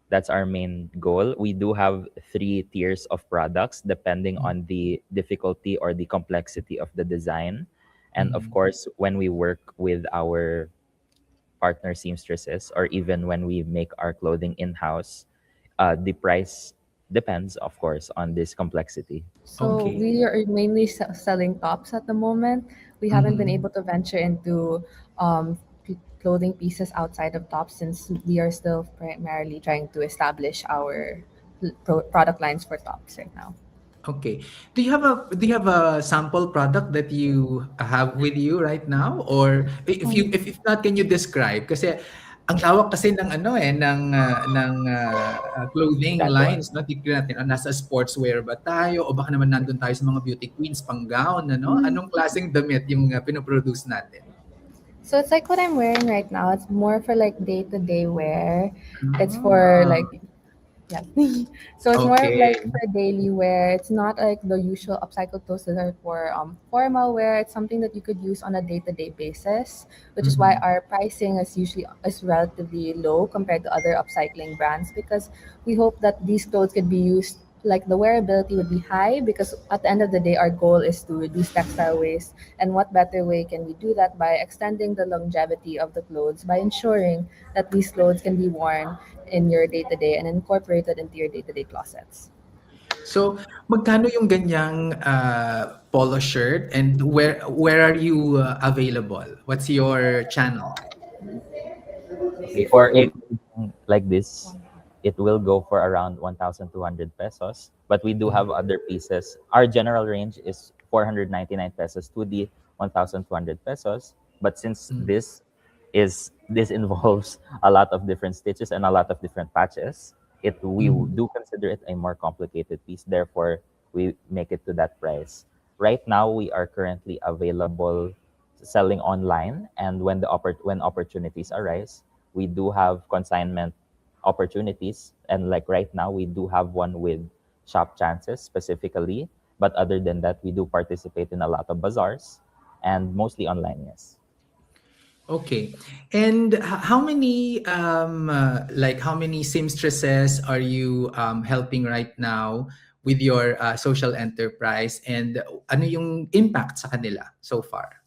that's our main goal. We do have 3 tiers of products depending on the difficulty or the complexity of the design. And of course, when we work with our partner seamstresses, or even when we make our clothing in-house, the price depends, of course, on this complexity. So we are mainly selling tops at the moment. We haven't been able to venture into clothing pieces outside of tops since we are still primarily trying to establish our product lines for tops right now. Okay. Do you have a sample product that you have with you right now, or if not, can you describe? Kasi ang lawak kasi ng ano clothing That lines, no? Tignan natin, nasa sportswear ba tayo o baka naman nandun tayo sa mga beauty queens pang gown, ano? Anong klaseng damit yung pinoproduce natin? So it's like what I'm wearing right now. It's more for like day-to-day wear. It's for like yeah. So it's more of like Okay. for daily wear. It's not like the usual upcycled clothes that are for formal wear. It's something that you could use on a day-to-day basis, which is why our pricing is relatively low compared to other upcycling brands, because we hope that these clothes could be used, like the wearability would be high, because at the end of the day our goal is to reduce textile waste. And what better way can we do that by extending the longevity of the clothes, by ensuring that these clothes can be worn in your day-to-day and incorporated into your day-to-day closets. So, magkano yung ganyang polo shirt, and where are you available? What's your channel? Okay, for a like this, it will go for around 1,200 pesos. But we do have other pieces. Our general range is 499 pesos to the 1,200 pesos. But since this involves a lot of different stitches and a lot of different patches, we do consider it a more complicated piece. Therefore, we make it to that price. Right now, we are currently available selling online, and when opportunities arise, we do have consignment opportunities. And like right now, we do have one with Shop Chances specifically. But other than that, we do participate in a lot of bazaars and mostly online, yes. Okay. And how many how many seamstresses are you helping right now with your social enterprise, and ano yung impact sa kanila so far?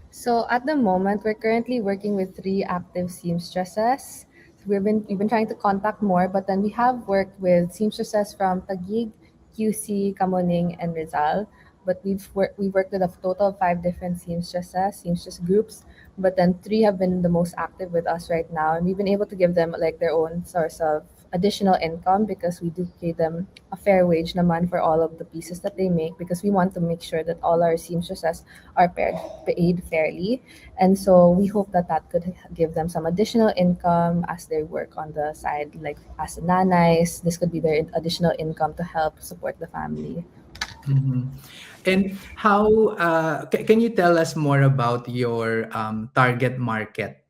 So at the moment, we're currently working with 3 active seamstresses. We've been trying to contact more, but then we have worked with seamstresses from Taguig, QC, Kamuning, and Rizal. But we worked with a total of 5 different seamstress groups. But then 3 have been the most active with us right now, and we've been able to give them like their own source of additional income, because we do pay them a fair wage naman for all of the pieces that they make, because we want to make sure that all our seamstresses are paid fairly. And so we hope that could give them some additional income as they work on the side, like as nanais. This could be their additional income to help support the family. And how can you tell us more about your target market?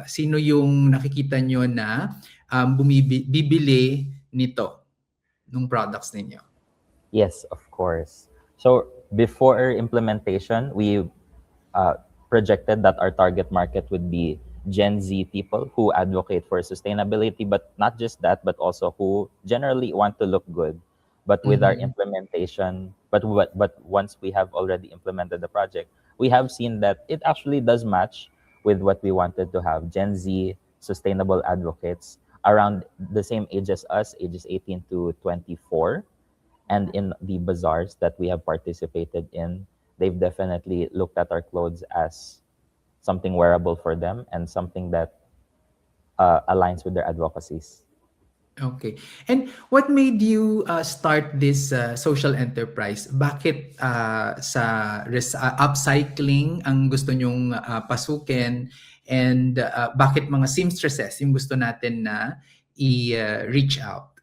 Sino yung nakikita nyo na bibili nito nung products ninyo? Yes, of course. So before implementation, we projected that our target market would be Gen Z people who advocate for sustainability, but not just that, but also who generally want to look good. But with our implementation, but once we have already implemented the project, we have seen that it actually does match with what we wanted to have. Gen Z sustainable advocates around the same age as us, ages 18 to 24. And in the bazaars that we have participated in, they've definitely looked at our clothes as something wearable for them and something that aligns with their advocacies. Okay. And what made you start this social enterprise? Bakit sa upcycling ang gusto nyong pasukin, and bakit mga seamstresses yung gusto natin na i-reach out?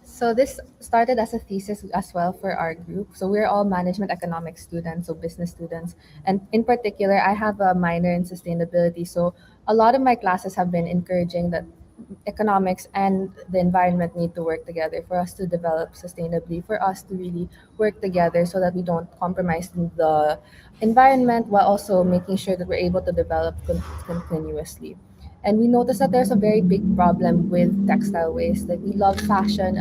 So this started as a thesis as well for our group. So we're all management economics students, so business students. And in particular, I have a minor in sustainability. So a lot of my classes have been encouraging that economics and the environment need to work together for us to develop sustainably, for us to really work together so that we don't compromise the environment while also making sure that we're able to develop continuously. And we noticed that there's a very big problem with textile waste. Like we love fashion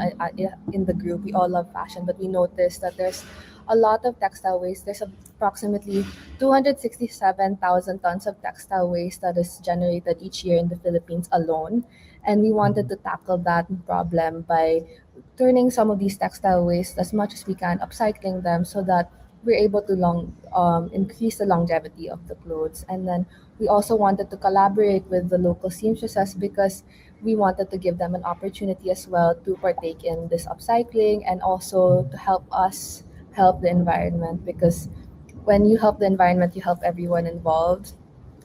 in the group, we all love fashion, but we noticed that there's a lot of textile waste. There's approximately 267,000 tons of textile waste that is generated each year in the Philippines alone. And we wanted to tackle that problem by turning some of these textile waste as much as we can, upcycling them so that we're able to increase the longevity of the clothes. And then we also wanted to collaborate with the local seamstresses because we wanted to give them an opportunity as well to partake in this upcycling and also to help us help the environment, because when you help the environment, you help everyone involved.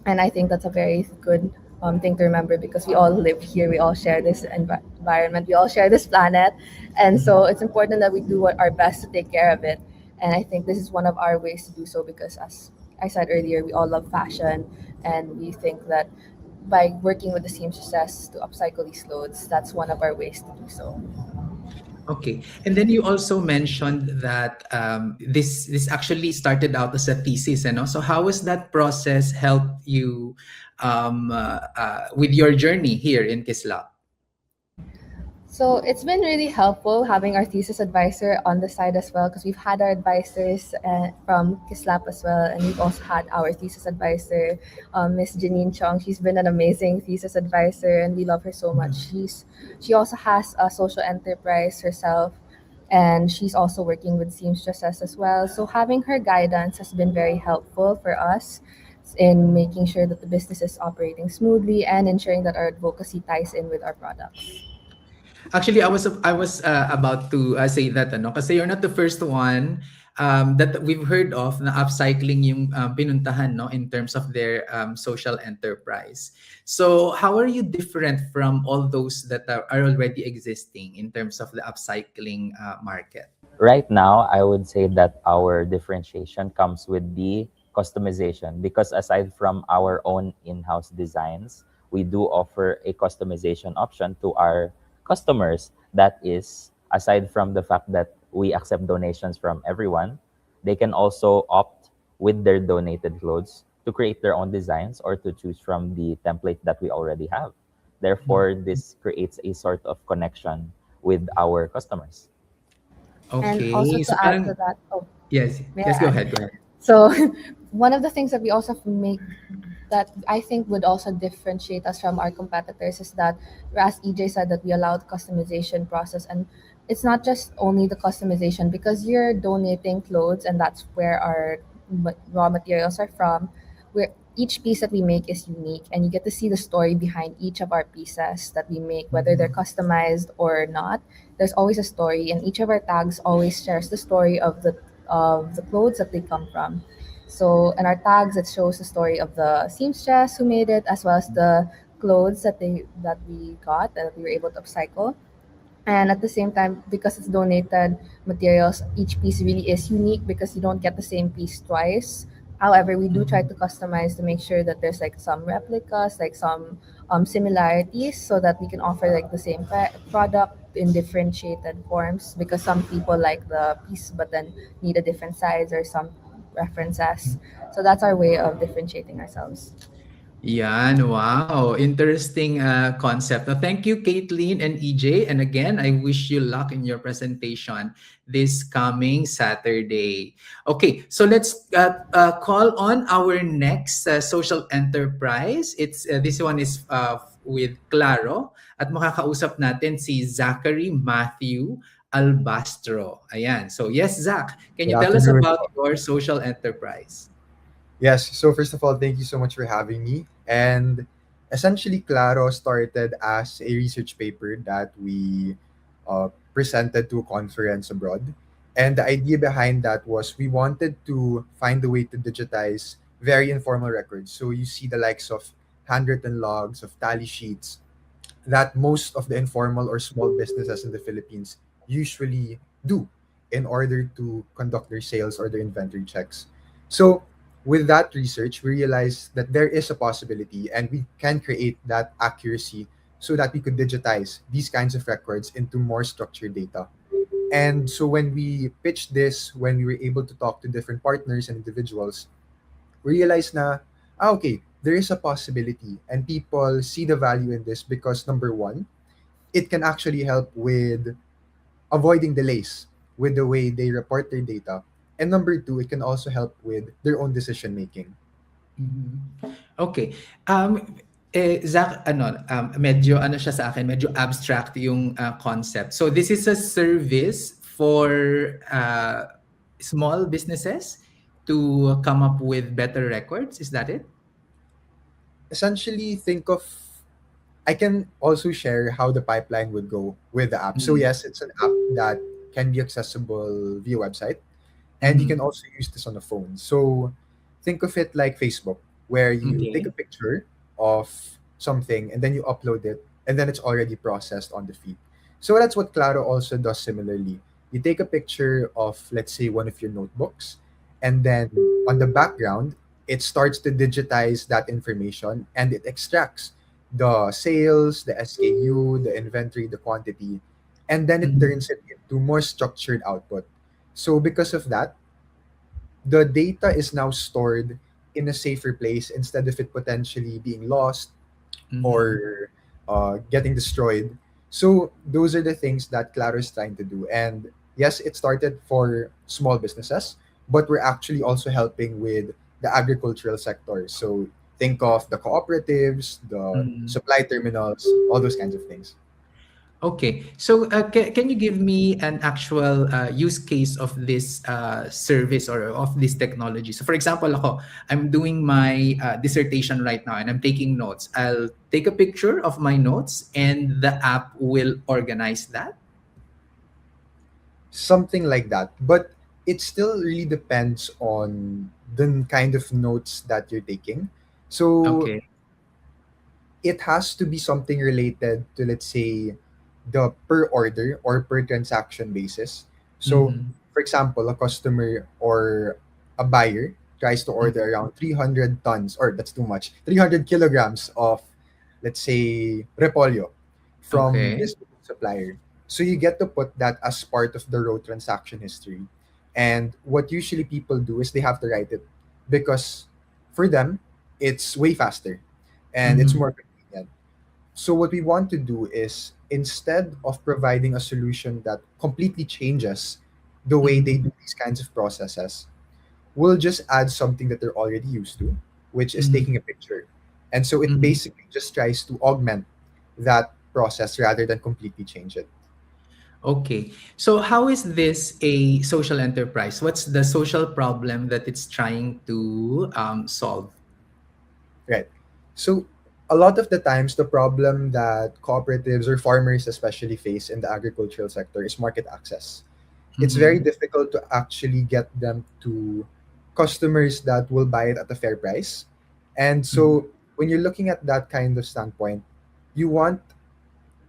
And I think that's a very good thing to remember because we all live here, we all share this environment, we all share this planet. And so it's important that we do our best to take care of it. And I think this is one of our ways to do so because, as I said earlier, we all love fashion. And we think that by working with the seamstresses to upcycle these clothes, that's one of our ways to do so. Okay. And then you also mentioned that this actually started out as a thesis, you know? So how has that process helped you with your journey here in Kislap? So it's been really helpful having our thesis advisor on the side as well because we've had our advisors from Kislap as well, and we've also had our thesis advisor, Miss Janine Chong. She's been an amazing thesis advisor, and we love her so much. She also has a social enterprise herself, and she's also working with seamstresses as well. So having her guidance has been very helpful for us in making sure that the business is operating smoothly and ensuring that our advocacy ties in with our products. Actually, I was about to say that ano kasi you're not the first one that we've heard of na upcycling yung pinuntahan no in terms of their social enterprise. So how are you different from all those that are already existing in terms of the upcycling market? Right now, I would say that our differentiation comes with the customization because aside from our own in-house designs, we do offer a customization option to our customers. That is, aside from the fact that we accept donations from everyone, they can also opt with their donated clothes to create their own designs or to choose from the template that we already have. Therefore, this creates a sort of connection with our customers. And also Okay. to So add to parang, that, oh, yes, may yes, I go add? ahead, go ahead. So one of the things that we also make that I think would also differentiate us from our competitors is that, as EJ said, that we allow the customization process, and it's not just only the customization because you're donating clothes, and that's where our raw materials are from. Where each piece that we make is unique, and you get to see the story behind each of our pieces that we make, whether they're customized or not. There's always a story, and each of our tags always shares the story of the clothes that they come from. So in our tags, it shows the story of the seamstress who made it, as well as the clothes that we got that we were able to upcycle. And at the same time, because it's donated materials, each piece really is unique because you don't get the same piece twice. However, we do try to customize to make sure that there's like some replicas, like some similarities, so that we can offer like the same product in differentiated forms. Because some people like the piece, but then need a different size or some references. So that's our way of differentiating ourselves. Yan, wow. Interesting concept. Now, thank you, Caitlin and EJ. And again, I wish you luck in your presentation this coming Saturday. Okay, so let's call on our next social enterprise. It's this one is with Claro. At makakausap natin si Zachary Matthew Albastro. Ayan. So yes, Zach, can you Good tell us afternoon. about your social enterprise? Yes, so first of all, thank you so much for having me. And essentially, Claro started as a research paper that we presented to a conference abroad. And the idea behind that was we wanted to find a way to digitize very informal records. So you see the likes of handwritten logs, of tally sheets, that most of the informal or small businesses in the Philippines usually do in order to conduct their sales or their inventory checks. So with that research, we realized that there is a possibility and we can create that accuracy so that we could digitize these kinds of records into more structured data. And so when we pitched this, when we were able to talk to different partners and individuals, we realized na, okay, there is a possibility and people see the value in this because number one, it can actually help with avoiding delays with the way they report their data. And number two, it can also help with their own decision making. Okay. Zach, medyo siya sa akin, medyo abstract yung concept. So this is a service for small businesses to come up with better records. Is that it? Essentially, I can also share how the pipeline would go with the app. So yes, it's an app that can be accessible via website. And you can also use this on the phone. So think of it like Facebook, where you take Okay. a picture of something and then you upload it, and then it's already processed on the feed. So that's what Claro also does similarly. You take a picture of, let's say, one of your notebooks, and then on the background, it starts to digitize that information and it extracts the sales, the SKU, the inventory, the quantity, and then it Mhm. turns it into more structured output. So because of that, the data is now stored in a safer place instead of it potentially being lost Mhm. or getting destroyed. So those are the things that Claro is trying to do. And yes, it started for small businesses, but we're actually also helping with the agricultural sector. So think of the cooperatives, the Mhm. supply terminals, all those kinds of things. Okay. So, can you give me an actual use case of this service or of this technology? So, for example, ako, I'm doing my dissertation right now and I'm taking notes. I'll take a picture of my notes and the app will organize that. Something like that. But it still really depends on the kind of notes that you're taking. So Okay. it has to be something related to, let's say, the per order or per transaction basis. So Mhm. for example, a customer or a buyer tries to Mhm. order around 300 tons, or that's too much, 300 kilograms of, let's say, repolyo from Okay. this supplier. So you get to put that as part of the raw transaction history. And what usually people do is they have to write it, because for them it's way faster and it's Mhm. more convenient. So what we want to do is, instead of providing a solution that completely changes the way they Mhm. do these kinds of processes, we'll just add something that they're already used to, which is Mhm. taking a picture. And so it Mhm. basically just tries to augment that process rather than completely change it. Okay. So, how is this a social enterprise? What's the social problem that it's trying to solve? Right. So a lot of the times, the problem that cooperatives or farmers especially face in the agricultural sector is market access. It's very Mhm. difficult to actually get them to customers that will buy it at a fair price. And Mhm. so when you're looking at that kind of standpoint, you want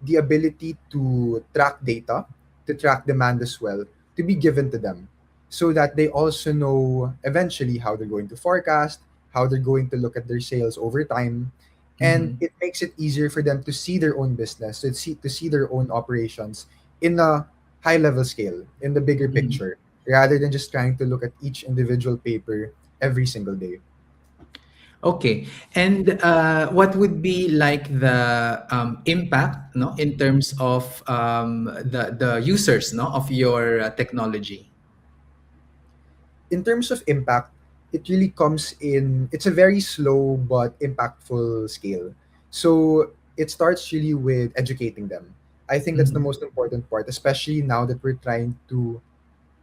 the ability to track data, to track demand as well, to be given to them, so that they also know eventually how they're going to forecast, how they're going to look at their sales over time. And Mhm. it makes it easier for them to see their own business, to see their own operations in a high level scale, in the bigger Mhm. picture, rather than just trying to look at each individual paper every single day. Okay. And what would be like the impact, no, in terms of the users, no, of your technology? In terms of impact, it really comes in, it's a very slow but impactful scale. So it starts really with educating them. I think that's the Mhm. most important part, especially now that we're trying to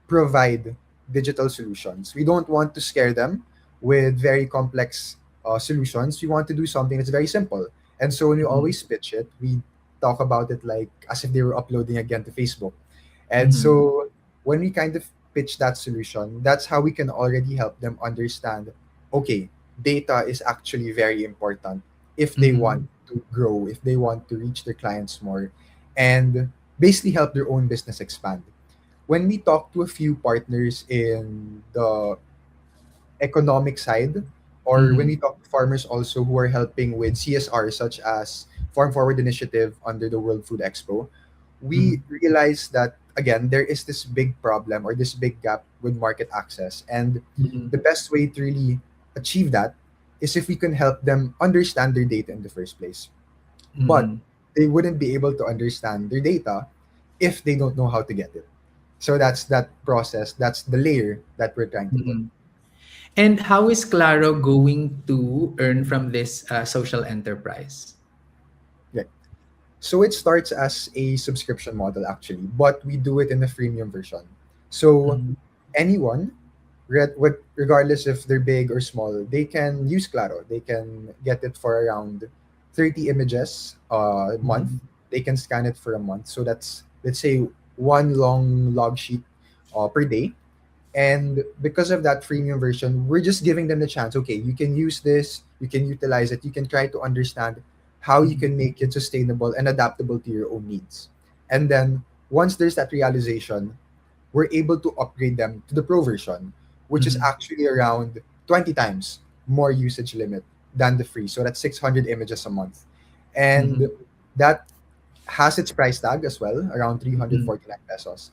provide digital solutions. We don't want to scare them with very complex solutions. We want to do something that's very simple. And so when we Mhm. always pitch it, we talk about it like as if they were uploading again to Facebook. And Mhm. so when we kind of pitch that solution, that's how we can already help them understand, okay, data is actually very important if they want Mhm. to grow, if they want to reach their clients more, and basically help their own business expand. When we talk to a few partners in the economic side, or when Mhm. we talk to farmers also who are helping with CSR, such as Farm Forward Initiative under the World Food Expo, we Mhm. realize that again there is this big problem or this big gap with market access, and Mhm. the best way to really achieve that is if we can help them understand their data in the first place. But Mhm. they wouldn't be able to understand their data if they don't know how to get it. So that's that process, that's the layer that we're trying to put. Mhm. And how is Claro going to earn from this social enterprise? Yeah. So it starts as a subscription model actually, but we do it in a freemium version. So Mhm. anyone, regardless if they're big or small, they can use Claro. They can get it for around 30 images a month. Mhm. They can scan it for a month. So that's, let's say, one long log sheet per day. And because of that freemium version, we're just giving them the chance. Okay, you can use this, you can utilize it, you can try to understand how you can make it sustainable and adaptable to your own needs. And then once there's that realization, we're able to upgrade them to the pro version, which is Mhm. actually around 20 times more usage limit than the free. So that's 600 images a month. And Mhm. that has its price tag as well, around Mhm. 349 pesos.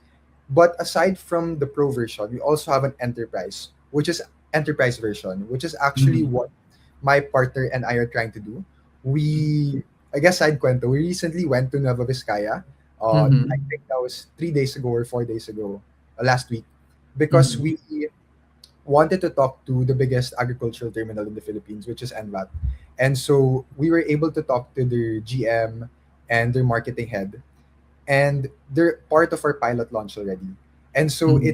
But aside from the pro version, we also have an enterprise, which is enterprise version, which is actually Mhm. what my partner and I are trying to do. We, I guess, side kwento, we recently went to Nueva Vizcaya. I Mhm. think that was 3 days ago or 4 days ago, last week, because Mhm. we wanted to talk to the biggest agricultural terminal in the Philippines, which is NVAT. And so we were able to talk to their GM and their marketing head, and they're part of our pilot launch already. And so Mhm.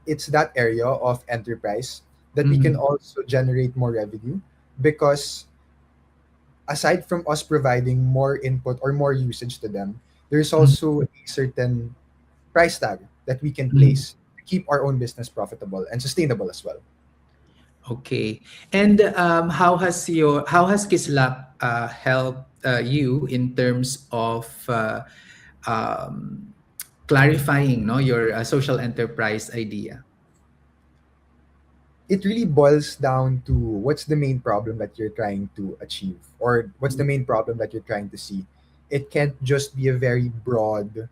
it's that area of enterprise that we can Mhm. also generate more revenue, because aside from us providing more input or more usage to them, there's Mhm. also a certain price tag that we can Mhm. place to keep our own business profitable and sustainable as well. Okay. And how has Kislap helped you in terms of um, clarifying no your social enterprise idea? It really boils down to what's the main problem that you're trying to achieve, or what's the main problem that you're trying to see. It can't just be a very broad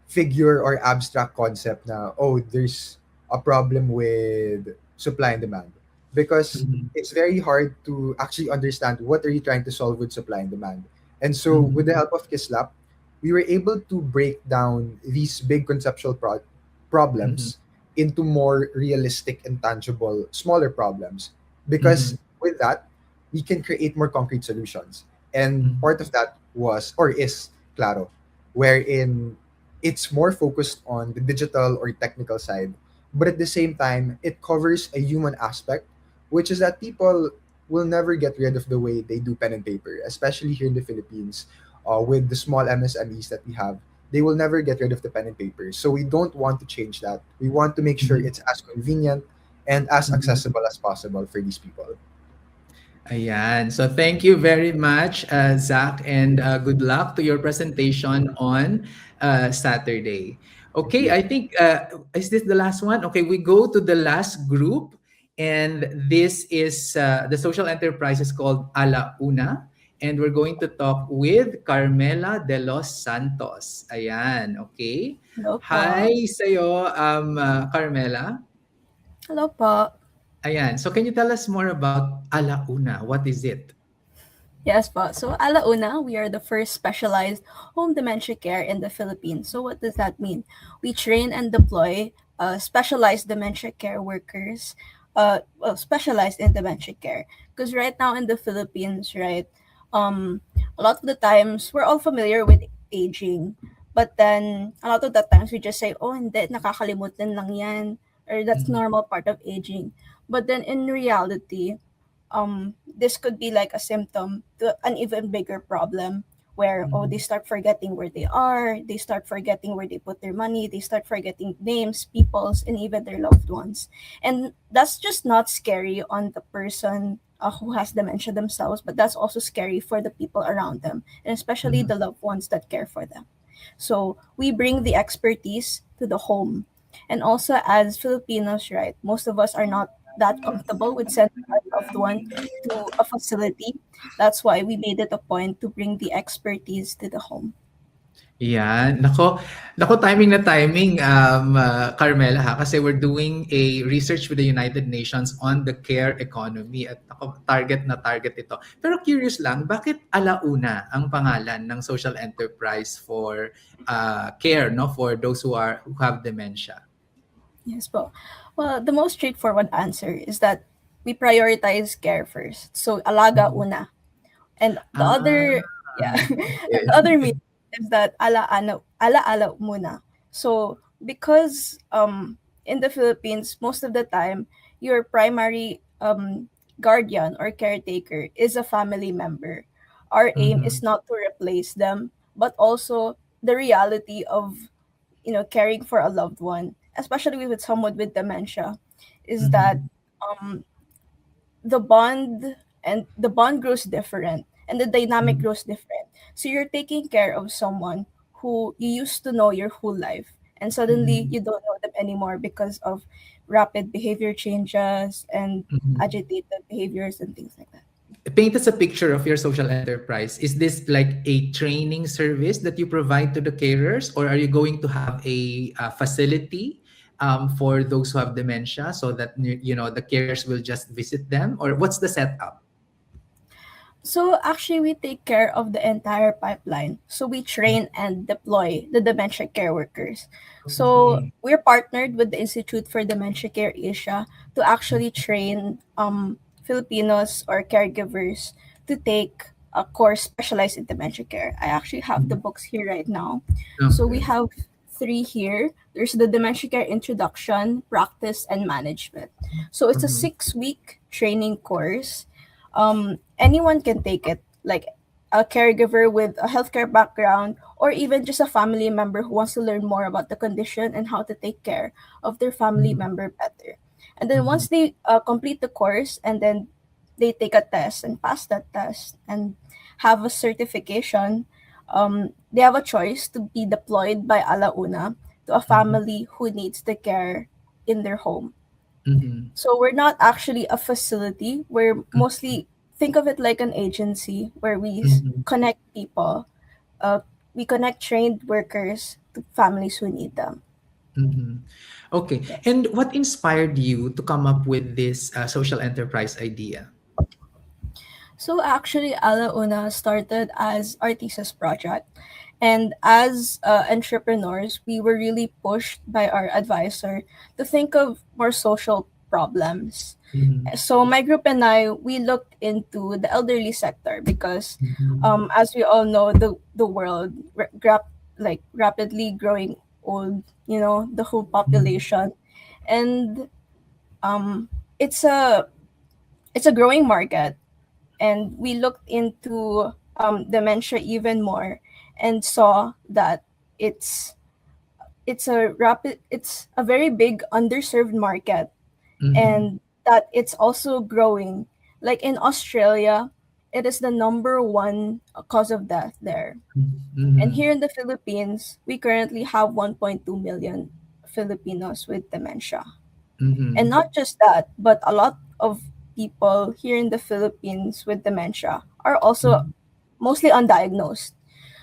figure or abstract concept na, oh, there's a problem with supply and demand, because Mhm. it's very hard to actually understand what are you trying to solve with supply and demand. And so Mhm. with the help of Kislap, we were able to break down these big conceptual Mhm. problems into more realistic and tangible smaller problems, Mhm. because with that we can create more concrete solutions. And Mhm. part of that was or is Claro, wherein it's more focused on the digital or technical side, but at the same time, it covers a human aspect, which is that people will never get rid of the way they do pen and paper, especially here in the Philippines, with the small MSMEs that we have. They will never get rid of the pen and paper. So we don't want to change that. We want to make sure Mhm. it's as convenient and as Mhm. accessible as possible for these people. Ayan. So thank you very much, Zach, and good luck to your presentation on Saturday. Thank Okay, you. I think is this the last one? Okay, we go to the last group, and this is the social enterprise is called Ala Una, and we're going to talk with Carmela de los Santos. Ayan, okay. Hello po. Hi sa'yo, Carmela. Hello po. Ayan. So can you tell us more about Ala Una? What is it? Yes po. So, Alauna, we are the first specialized home dementia care in the Philippines. So, what does that mean? We train and deploy specialized dementia care workers, specialized in dementia care. Because right now in the Philippines, right, um, a lot of the times we're all familiar with aging, but then a lot of the times we just say, "Oh, hindi, nakakalimutan lang yan," or that's Mhm. normal part of aging. But then in reality, this could be like a symptom to an even bigger problem where they Mhm. start forgetting where they are, they start forgetting where they put their money, they start forgetting names, people's, and even their loved ones. And that's just not scary on the person who has dementia themselves, but that's also scary for the people around them, and especially Mhm. the loved ones that care for them. So we bring the expertise to the home. And also, as Filipinos, right, most of us are not that comfortable with sending our loved one to a facility. That's why we made it a point to bring the expertise to the home. Yan. Nako, timing na timing, Carmela ha, kasi we're doing a research with the United Nations on the care economy at nako, target na target ito. Pero curious lang, bakit Alauna ang pangalan ng social enterprise for care, no, for those who have dementia? Yes, po. Well, the most straightforward answer is that we prioritize care first. So, alaga Mhm. una. And the Ah, other, yeah, and the okay. other meaning is that ala muna. So because in the Philippines, most of the time, your primary guardian or caretaker is a family member. Our aim is Mhm. not to replace them, but also the reality of caring for a loved one especially with someone with dementia, is Mhm. that um, the bond grows different and the dynamic Mhm. grows different. So you're taking care of someone who you used to know your whole life, and suddenly Mhm. you don't know them anymore because of rapid behavior changes and Mhm. agitated behaviors and things like that. Paint us a picture of your social enterprise. Is this like a training service that you provide to the carers, or are you going to have a, facility for those who have dementia, so that the carers will just visit them, or what's the setup? So actually, we take care of the entire pipeline. So we train and deploy the dementia care workers. So Okay. we're partnered with the Institute for Dementia Care Asia to actually train Filipinos or caregivers to take a course specialized in dementia care. I actually have the books here right now. So we Okay. have three here. There's the dementia care introduction, practice, and management. So it's a Mhm. 6-week training course. Anyone can take it, like a caregiver with a healthcare background, or even just a family member who wants to learn more about the condition and how to take care of their family Mhm. member better. And then Mhm. once they complete the course and then they take a test and pass that test and have a certification, they have a choice to be deployed by Alauna to a Mhm. family who needs the care in their home. Mhm. So we're not actually a facility. We're mostly, think of it like an agency where we Mhm. connect people. Uh, we connect trained workers to families who need them. Mhm. Okay. Yes. And what inspired you to come up with this social enterprise idea? So actually, Alauna started as our thesis project. And as entrepreneurs, we were really pushed by our advisor to think of more social problems. Mhm. So my group and I, we looked into the elderly sector because, Mhm. as we all know, the world rapidly growing old. The whole Mhm. population, and um, it's a growing market. And we looked into dementia even more, and saw that it's it's a very big underserved market, Mhm. and that it's also growing. Like in Australia, it is the number one cause of death there. And Mhm. here in the Philippines, we currently have 1.2 million Filipinos with dementia. And Mhm. not just that, but a lot of people here in the Philippines with dementia are also Mhm. mostly undiagnosed.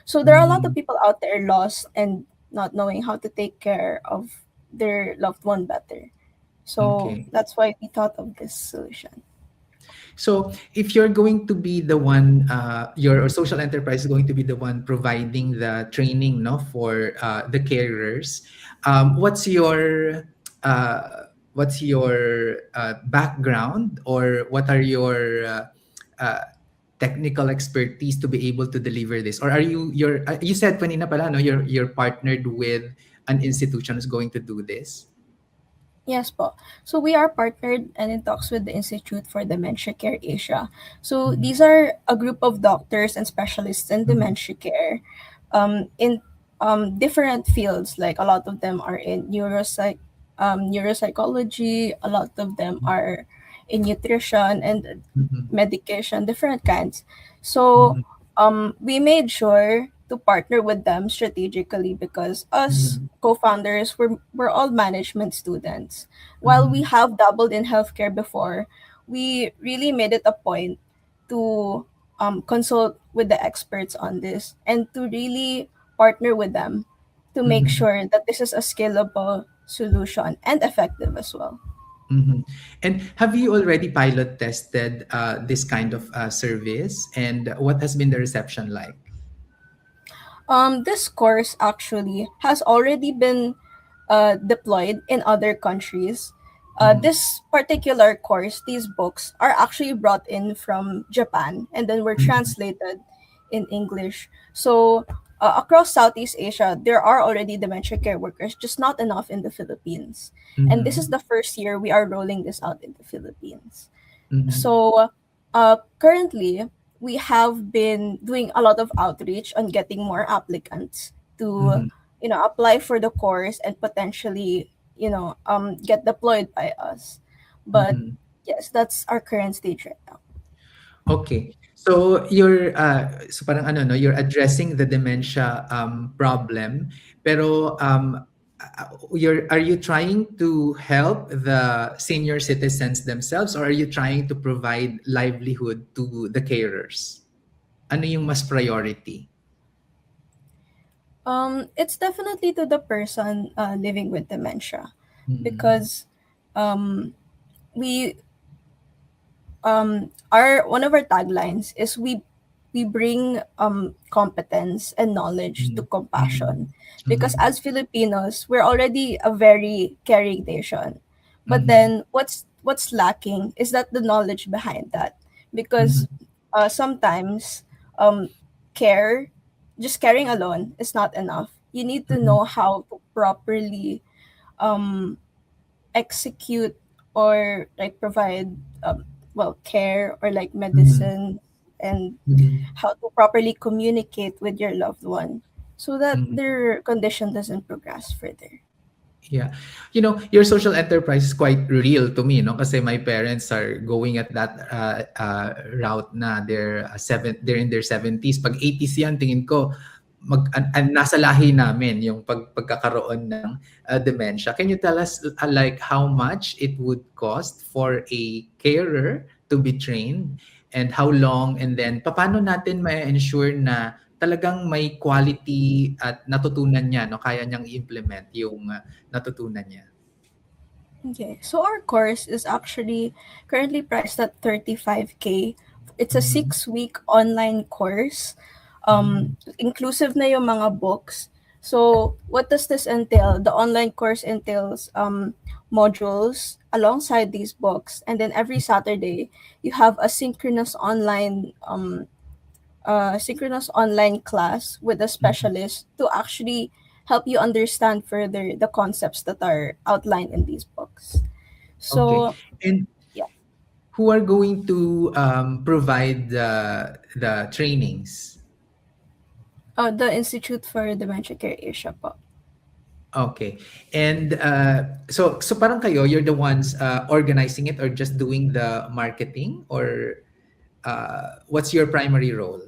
So there are a lot of Mhm. people out there lost and not knowing how to take care of their loved one better. So Okay. that's why we thought of this solution. So if you're going to be the one, your social enterprise is going to be the one providing the training, no, for the carers. What's your background, or what are your uh, technical expertise to be able to deliver this? Or are you said kanina pala, no, you're partnered with an institution who's going to do this? Yes po. So we are partnered and in talks with the Institute for Dementia Care Asia. So Mhm. these are a group of doctors and specialists in Mhm. dementia care, in different fields. Like a lot of them are in neuropsychology. A lot of them are in nutrition and Mhm. medication, different kinds. So Mhm. we made sure to partner with them strategically because us Mhm. co-founders were all management students. While we Mhm. have dabbled in healthcare before, we really made it a point to consult with the experts on this and to really partner with them to make Mhm. sure that this is a scalable solution and effective as well. Mhm. And have you already pilot tested this kind of service? And what has been the reception like? This course actually has already been deployed in other countries. Mhm. This particular course, these books, are actually brought in from Japan and then were Mhm. translated in English. So, across Southeast Asia, there are already dementia care workers, just not enough in the Philippines. And this is Mhm. the first year we are rolling this out in the Philippines. Mhm. So, currently, we have been doing a lot of outreach on getting more applicants to, Mhm. apply for the course and potentially get deployed by us. But Mhm. yes, that's our current stage right now. Okay. So you're so parang ano no, you're addressing the dementia problem, pero are you trying to help the senior citizens themselves, or are you trying to provide livelihood to the carers? Ano yung mas priority? It's definitely to the person living with dementia, Mhm. because we one of our taglines is we bring competence and knowledge to compassion, because Mhm. as Filipinos we're already a very caring nation, but Mhm. then what's lacking is that the knowledge behind that, because sometimes care, just caring alone is not enough. You need to Mhm. know how to properly um execute or like provide care or like Mhm. medicine, and Mhm. how to properly communicate with your loved one so that Mhm. their condition doesn't progress further. Yeah. You know, your social enterprise is quite real to me, no? Kasi my parents are going at that route na. They're in their 70s. Pag 80s yan, tingin ko, nasa lahi namin yung pagkakaroon ng dementia. Can you tell us like how much it would cost for a carer to be trained, and how long, and then paano natin ma-ensure na talagang may quality at natutunan niya, no? Kaya niyang i-implement yung natutunan niya. Okay, so our course is actually currently priced at 35K. It's a Mhm. 6-week online course. Inclusive na yung mga books. So what does this entail? The online course entails modules alongside these books, and then every Saturday you have a synchronous online class with a specialist to actually help you understand further the concepts that are outlined in these books. Okay. So And yeah, who are going to provide the trainings? the Institute for Dementia Care Asia po. Okay. And so parang kayo, you're the ones organizing it or just doing the marketing, or what's your primary role?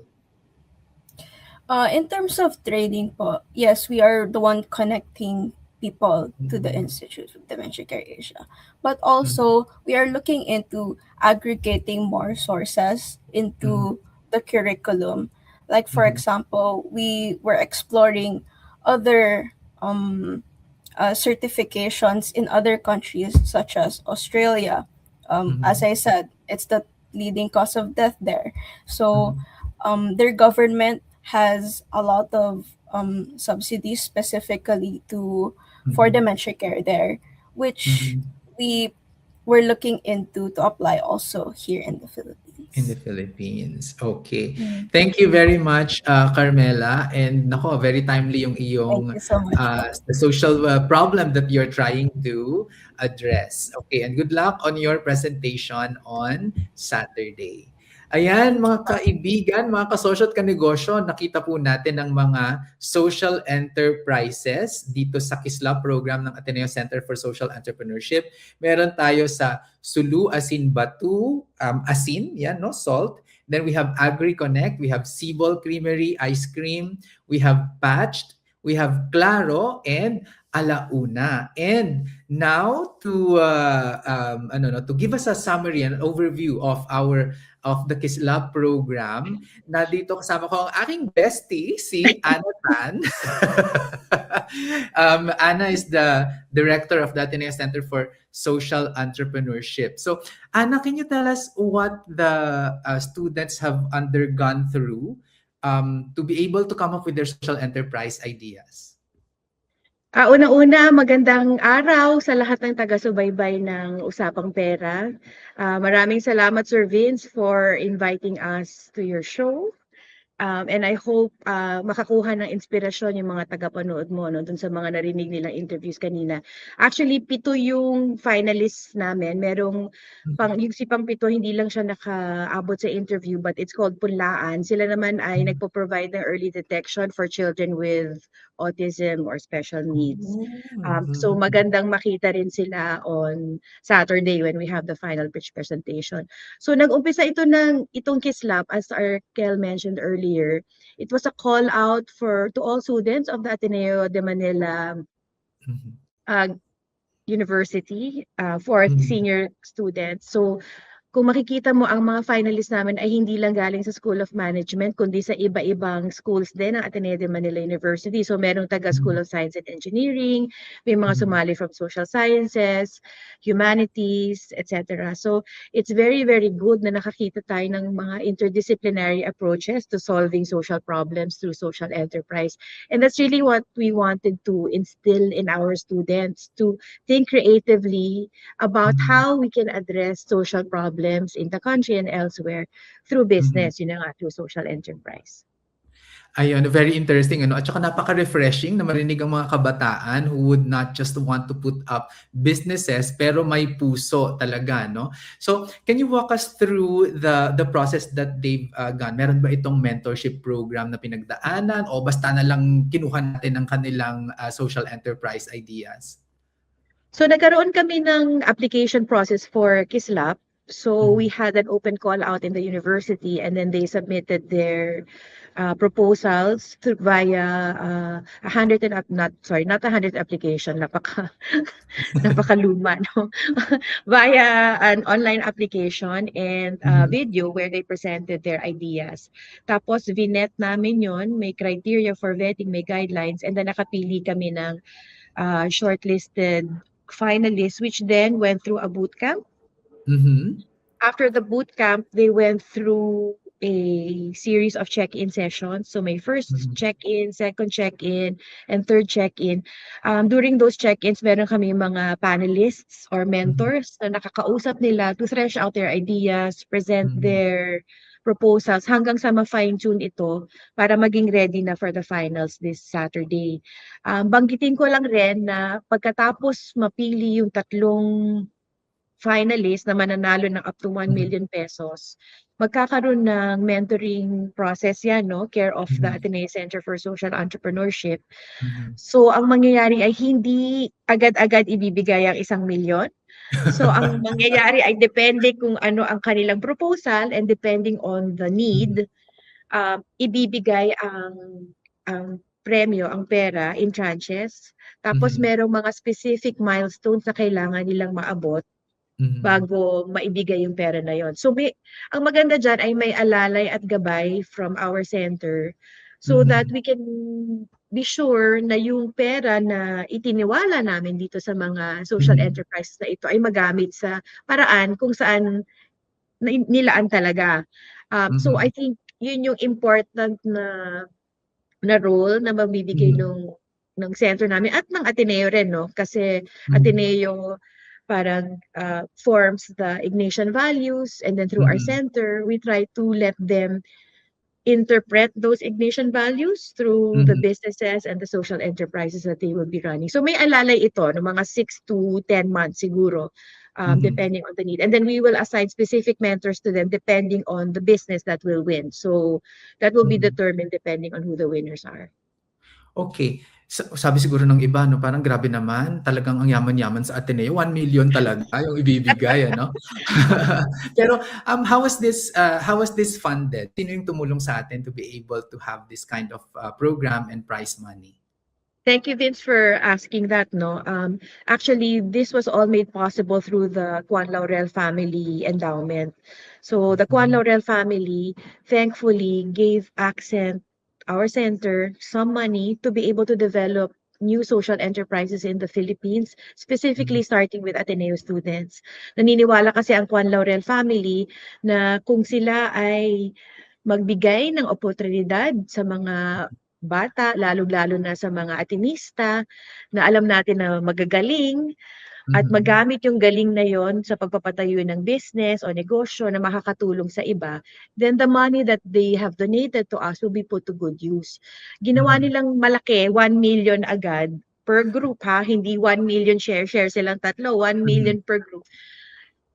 In terms of training po, yes, we are the one connecting people to the Institute of Dementia Care Asia. But also, we are looking into aggregating more sources into the curriculum. Like, for example, we were exploring other certifications in other countries, such as Australia. As I said, it's the leading cause of death there. So, their government has a lot of subsidies specifically for dementia care there, which we were looking into to apply also here in the Philippines. In the Philippines. Okay. Mm. Thank you very much, Carmela. And nako, very timely yung Thank iyong you so much. the social problem that you're trying to address. Okay, and good luck on your presentation on Saturday. Ayan, mga kaibigan, mga kasosyo at kanegosyo, nakita po natin ang mga social enterprises dito sa Kislap program ng Ateneo Center for Social Entrepreneurship. Meron tayo sa Sulu Asin Batu, asin, yan, no, salt. Then we have AgriConnect, we have Sibol Creamery Ice Cream, we have Patched, we have Claro, and Alauna. And now to to give us a summary and overview of the Kislap program, na dito kasama ko ang aking bestie, si Ana Tan. Ana is the director of the Ateneo Center for Social Entrepreneurship. So, Ana, can you tell us what the students have undergone through to be able to come up with their social enterprise ideas? Una-una, magandang araw sa lahat ng taga-subaybay ng Usapang Pera. Maraming salamat, Sir Vince, for inviting us to your show. And I hope makakuha ng inspirasyon yung mga tagapanood mo, no, dun sa mga narinig nilang interviews kanina. Actually, 7 yung finalists namin. Merong yung si Pang-7, hindi lang siya nakaabot sa interview, but it's called Punlaan. Sila naman ay nagpo-provide ng early detection for children with autism or special needs. So magandang makita rin sila on Saturday when we have the final pitch presentation. So nag-umpisa itong Kislap, as Arkel mentioned earlier. It was a call out to all students of the Ateneo de Manila University for senior students. So kung makikita mo, ang mga finalists namin ay hindi lang galing sa School of Management, kundi sa iba-ibang schools din ng Ateneo de Manila University. So merong taga School of Science and Engineering, may mga sumali from Social Sciences, Humanities, etc. So it's very, very good na nakakita tayo ng mga interdisciplinary approaches to solving social problems through social enterprise. And that's really what we wanted to instill in our students, to think creatively about how we can address social problems in the country and elsewhere through business, through social enterprise. Ayun, very interesting, ano? At saka napaka-refreshing na marinig ang mga kabataan who would not just want to put up businesses, pero may puso talaga, no? So, can you walk us through the process that they've gone? Meron ba itong mentorship program na pinagdaanan o basta na lang kinuha natin ang kanilang social enterprise ideas? So, nagkaroon kami ng application process for Kislap. So we had an open call out in the university, and then they submitted their proposals via 100 and not 100 application, napakaluma, no? Via an online application and video where they presented their ideas. Tapos vinet namin yon, may criteria for vetting, may guidelines, and then nakapili kami ng shortlisted finalists, which then went through a bootcamp. After the boot camp, they went through a series of check-in sessions. So may first check-in, second check-in, and third check-in. During those check-ins, meron kami mga panelists or mentors na nakakausap nila to thresh out their ideas, present their proposals, hanggang sa ma-fine-tune ito para maging ready na for the finals this Saturday. Banggitin ko lang rin na pagkatapos mapili yung tatlong finalists na mananalo ng up to 1 million pesos, magkakaroon ng mentoring process yan, no? Care of the Ateneo Center for Social Entrepreneurship. So, ang mangyayari ay hindi agad-agad ibibigay ang 1 milyon. So, ang mangyayari ay depende kung ano ang kanilang proposal, and depending on the need, ibibigay ang premyo, ang pera in tranches. Tapos, merong mga specific milestones na kailangan nilang maabot bago maibigay yung pera na yon. So ang maganda dyan ay may alalay at gabay from our center so that we can be sure na yung pera na itiniwala namin dito sa mga social enterprises na ito ay magamit sa paraan kung saan nilaan talaga. So I think yun yung important na role na mabibigay ng center namin at ng Ateneo rin, no? Kasi Ateneo parang forms the Ignatian values, and then through our center, we try to let them interpret those Ignatian values through the businesses and the social enterprises that they will be running. So may alalay ito ng mga 6 to 10 months siguro, depending on the need. And then we will assign specific mentors to them depending on the business that will win. So that will be determined depending on who the winners are. Okay. Sabi siguro ng iba, no, parang grabe naman, talagang ang yaman-yaman sa Ateneo, 1 million talaga yung ibibigay, ano? Pero how was this funded? Sino yung tumulong sa atin to be able to have this kind of program and prize money? Thank you, Vince, for asking that. No, actually, this was all made possible through the Juan Laurel Family Endowment. So the Juan Laurel family thankfully gave our center some money to be able to develop new social enterprises in the Philippines, specifically starting with Ateneo students. Naniniwala kasi ang Juan Laurel family na kung sila ay magbigay ng oportunidad sa mga bata, lalo-lalo na sa mga Atenista na alam natin na magagaling, at magamit yung galing na yon sa pagpapatayo ng business o negosyo na makakatulong sa iba, then the money that they have donated to us will be put to good use. Ginawa nilang malaki, 1 million agad per group, ha? Hindi 1 million share silang tatlo, 1 million per group.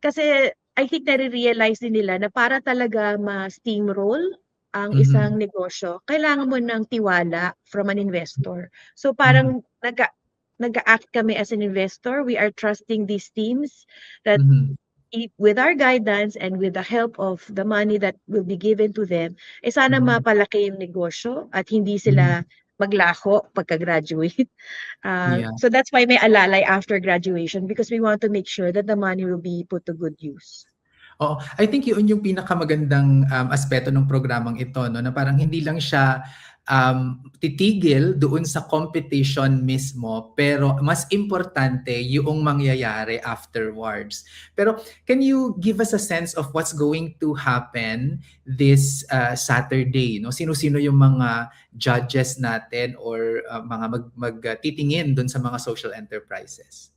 Kasi I think nare-realize din nila na para talaga ma-steamroll ang Mhm. isang negosyo, kailangan mo ng tiwala from an investor. So parang nag-act kami as an investor. We are trusting these teams that Mhm. with our guidance and with the help of the money that will be given to them, sana Mhm. mapalaki yung negosyo at hindi Mhm. sila maglaho pagka-graduate. Yeah. So that's why may alalay after graduation because we want to make sure that the money will be put to good use. Oo, I think yun yung pinakamagandang aspeto ng programang ito, no, na parang hindi lang siya titigil doon sa competition mismo, pero mas importante yung mangyayari afterwards. Pero can you give us a sense of what's going to happen this Saturday? No, sino-sino yung mga judges natin or mga magtitingin doon sa mga social enterprises?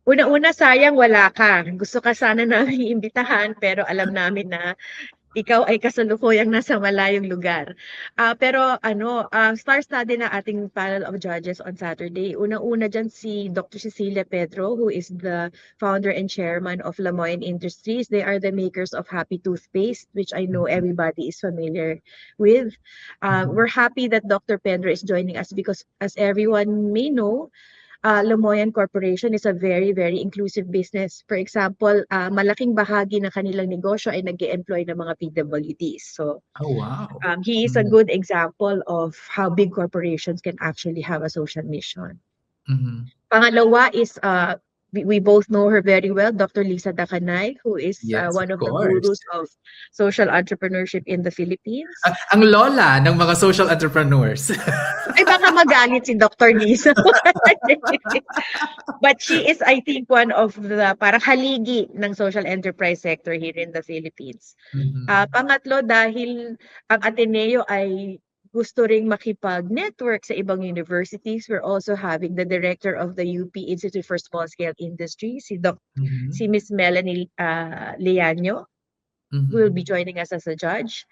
Una-una, sayang wala ka. Gusto ka sana namin imbitahan pero alam namin na ikaw ay kasalukuyang nasa malayong lugar. Pero star-studded na ating panel of judges on Saturday. Una-una dyan si Dr. Cecilia Pedro, who is the founder and chairman of Lamoine Industries. They are the makers of Happy Toothpaste, which I know everybody is familiar with. We're happy that Dr. Pedro is joining us because, as everyone may know, Lamoyan Corporation is a very, very inclusive business. For example, malaking bahagi ng kanilang negosyo ay nag-employ ng mga PWDs. So, Oh, wow. he is a good example of how big corporations can actually have a social mission. Mhm. Pangalawa is, we both know her very well, Dr. Lisa Dacanay, who is Yes, one of of the course. gurus of social entrepreneurship in the Philippines. Ang lola ng mga social entrepreneurs. Ay, baka magalit si Dr. Lisa. But she is, I think, one of the parang haligi ng social enterprise sector here in the Philippines. Mhm. Pangatlo, dahil ang Ateneo ay gusto ring makipag-network sa ibang universities, we're also having the director of the UP Institute for Small Scale Industry, si Miss Melanie Leaño, who will be joining us as a judge.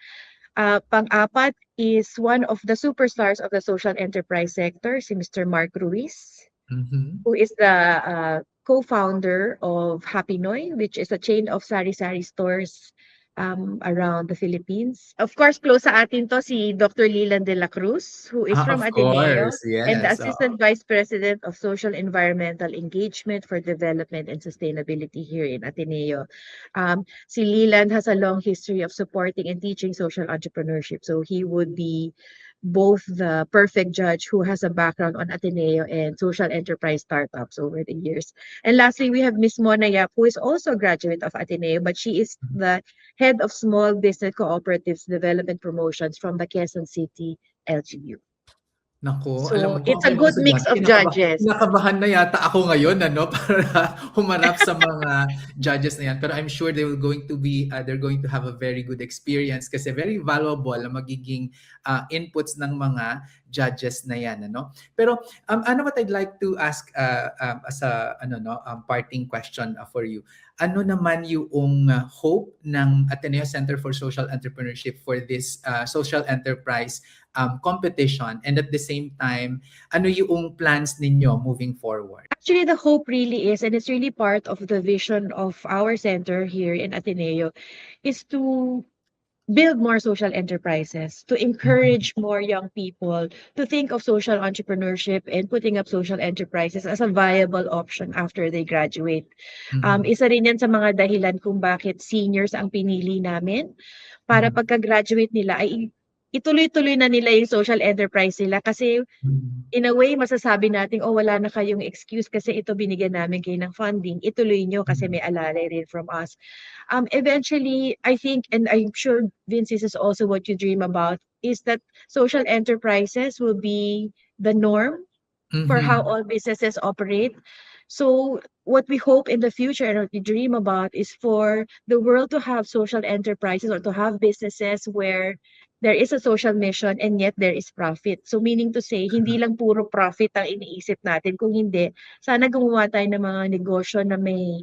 Pang-apat is one of the superstars of the social enterprise sector, si Mr. Mark Ruiz, who is the co-founder of Happy Noy, which is a chain of sari-sari stores around the Philippines. Of course, close sa atin to si Dr. Leland de la Cruz, who is from Of Ateneo course, and the yes. Assistant Vice President of Social Environmental Engagement for Development and Sustainability here in Ateneo. Si Leland has a long history of supporting and teaching social entrepreneurship, so he would be both the perfect judge who has a background on Ateneo and social enterprise startups over the years. And lastly, we have Miss Mona Yap, who is also a graduate of Ateneo, but she is the head of Small Business Cooperatives Development Promotions from the Quezon City LGU. Naku, So, alam mo, it's a kung good mix of judges. Kinakabahan na yata ako ngayon para humarap sa mga judges na yan. Pero I'm sure they're going to have a very good experience kasi very valuable na magiging inputs ng mga judges na yan, ano? Pero what I'd like to ask as a parting question for you. Ano naman yung hope ng Ateneo Center for Social Entrepreneurship for this social enterprise competition, and at the same time, ano yung plans ninyo moving forward? Actually, the hope really is, and it's really part of the vision of our center here in Ateneo, is to build more social enterprises, to encourage more young people to think of social entrepreneurship and putting up social enterprises as a viable option after they graduate. Isa rin yan sa mga dahilan kung bakit seniors ang pinili namin para pagka-graduate nila ay ituloy-tuloy na nila yung social enterprise nila kasi in a way masasabi natin, wala na kayong excuse kasi ito binigyan namin kayo ng funding, ituloy nyo kasi may alalay rin from us. Eventually, I think, and I'm sure Vince, this is also what you dream about, is that social enterprises will be the norm for how all businesses operate. So what we hope in the future and what we dream about is for the world to have social enterprises or to have businesses where there is a social mission and yet there is profit. So meaning to say, hindi lang puro profit ang iniisip natin. Kung hindi, sana gumawa tayo ng mga negosyo na may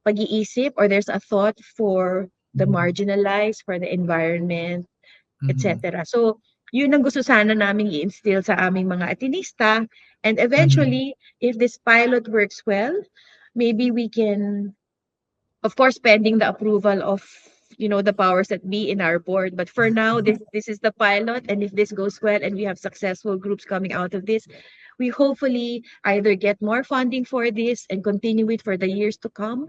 pag-iisip or there's a thought for the marginalized, for the environment, etc. So yun ang gusto sana namin i-instill sa aming mga Atenista. And eventually, if this pilot works well, maybe we can, of course, pending the approval of the powers that be in our board. But for now, this is the pilot, and if this goes well and we have successful groups coming out of this, we hopefully either get more funding for this and continue it for the years to come,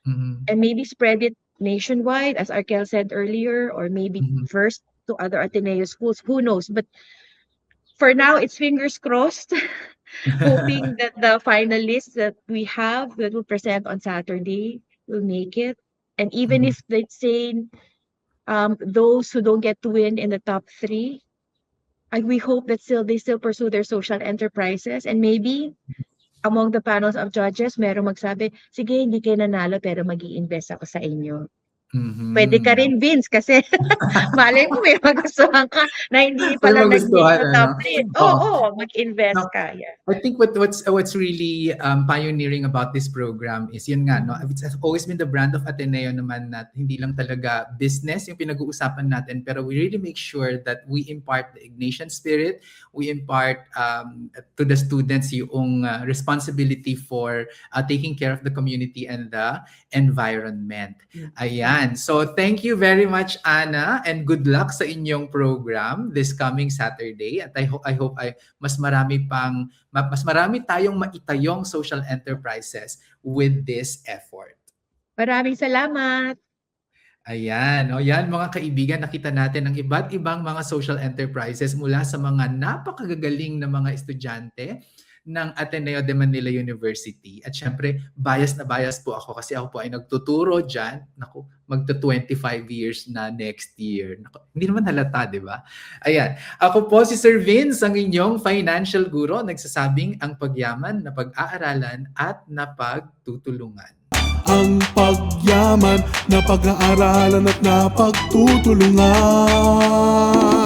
and maybe spread it nationwide, as Arkel said earlier, or maybe first to other Ateneo schools. Who knows? But for now, it's fingers crossed, hoping that the finalists that we have that will present on Saturday will make it. And even if, let's say, those who don't get to win in the top 3, we hope that they still pursue their social enterprises, and maybe among the panels of judges, merong magsabi, sige, hindi kayo nanalo pero mag-i-invest ako sa inyo. Pwede ka rin, Vince, kasi malay mo may magustuhan ka na hindi pala nag-get sa top 3. Oo, mag-invest ka. Yeah. I think what's really pioneering about this program is yun nga, no? It's always been the brand of Ateneo naman na hindi lang talaga business yung pinag-uusapan natin, pero we really make sure that we impart the Ignatian spirit, we impart to the students yung responsibility for taking care of the community and the environment. Ayan. So thank you very much, Ana, and good luck sa inyong program this coming Saturday. At I hope mas marami tayong maitayong social enterprises with this effort. Maraming salamat. Ayan, yan mga kaibigan, nakita natin ang iba't ibang mga social enterprises mula sa mga napakagagaling na mga estudyante ng Ateneo de Manila University. At syempre, bias na bias po ako kasi ako po ay nagtuturo dyan. Naku, magto 25 years na next year. Naku, hindi naman halata, di ba? Ayan. Ako po si Sir Vince, ang inyong financial guro, nagsasabing ang pagyaman na pag-aaralan at napagtutulungan. Ang pagyaman na pag-aaralan at napagtutulungan.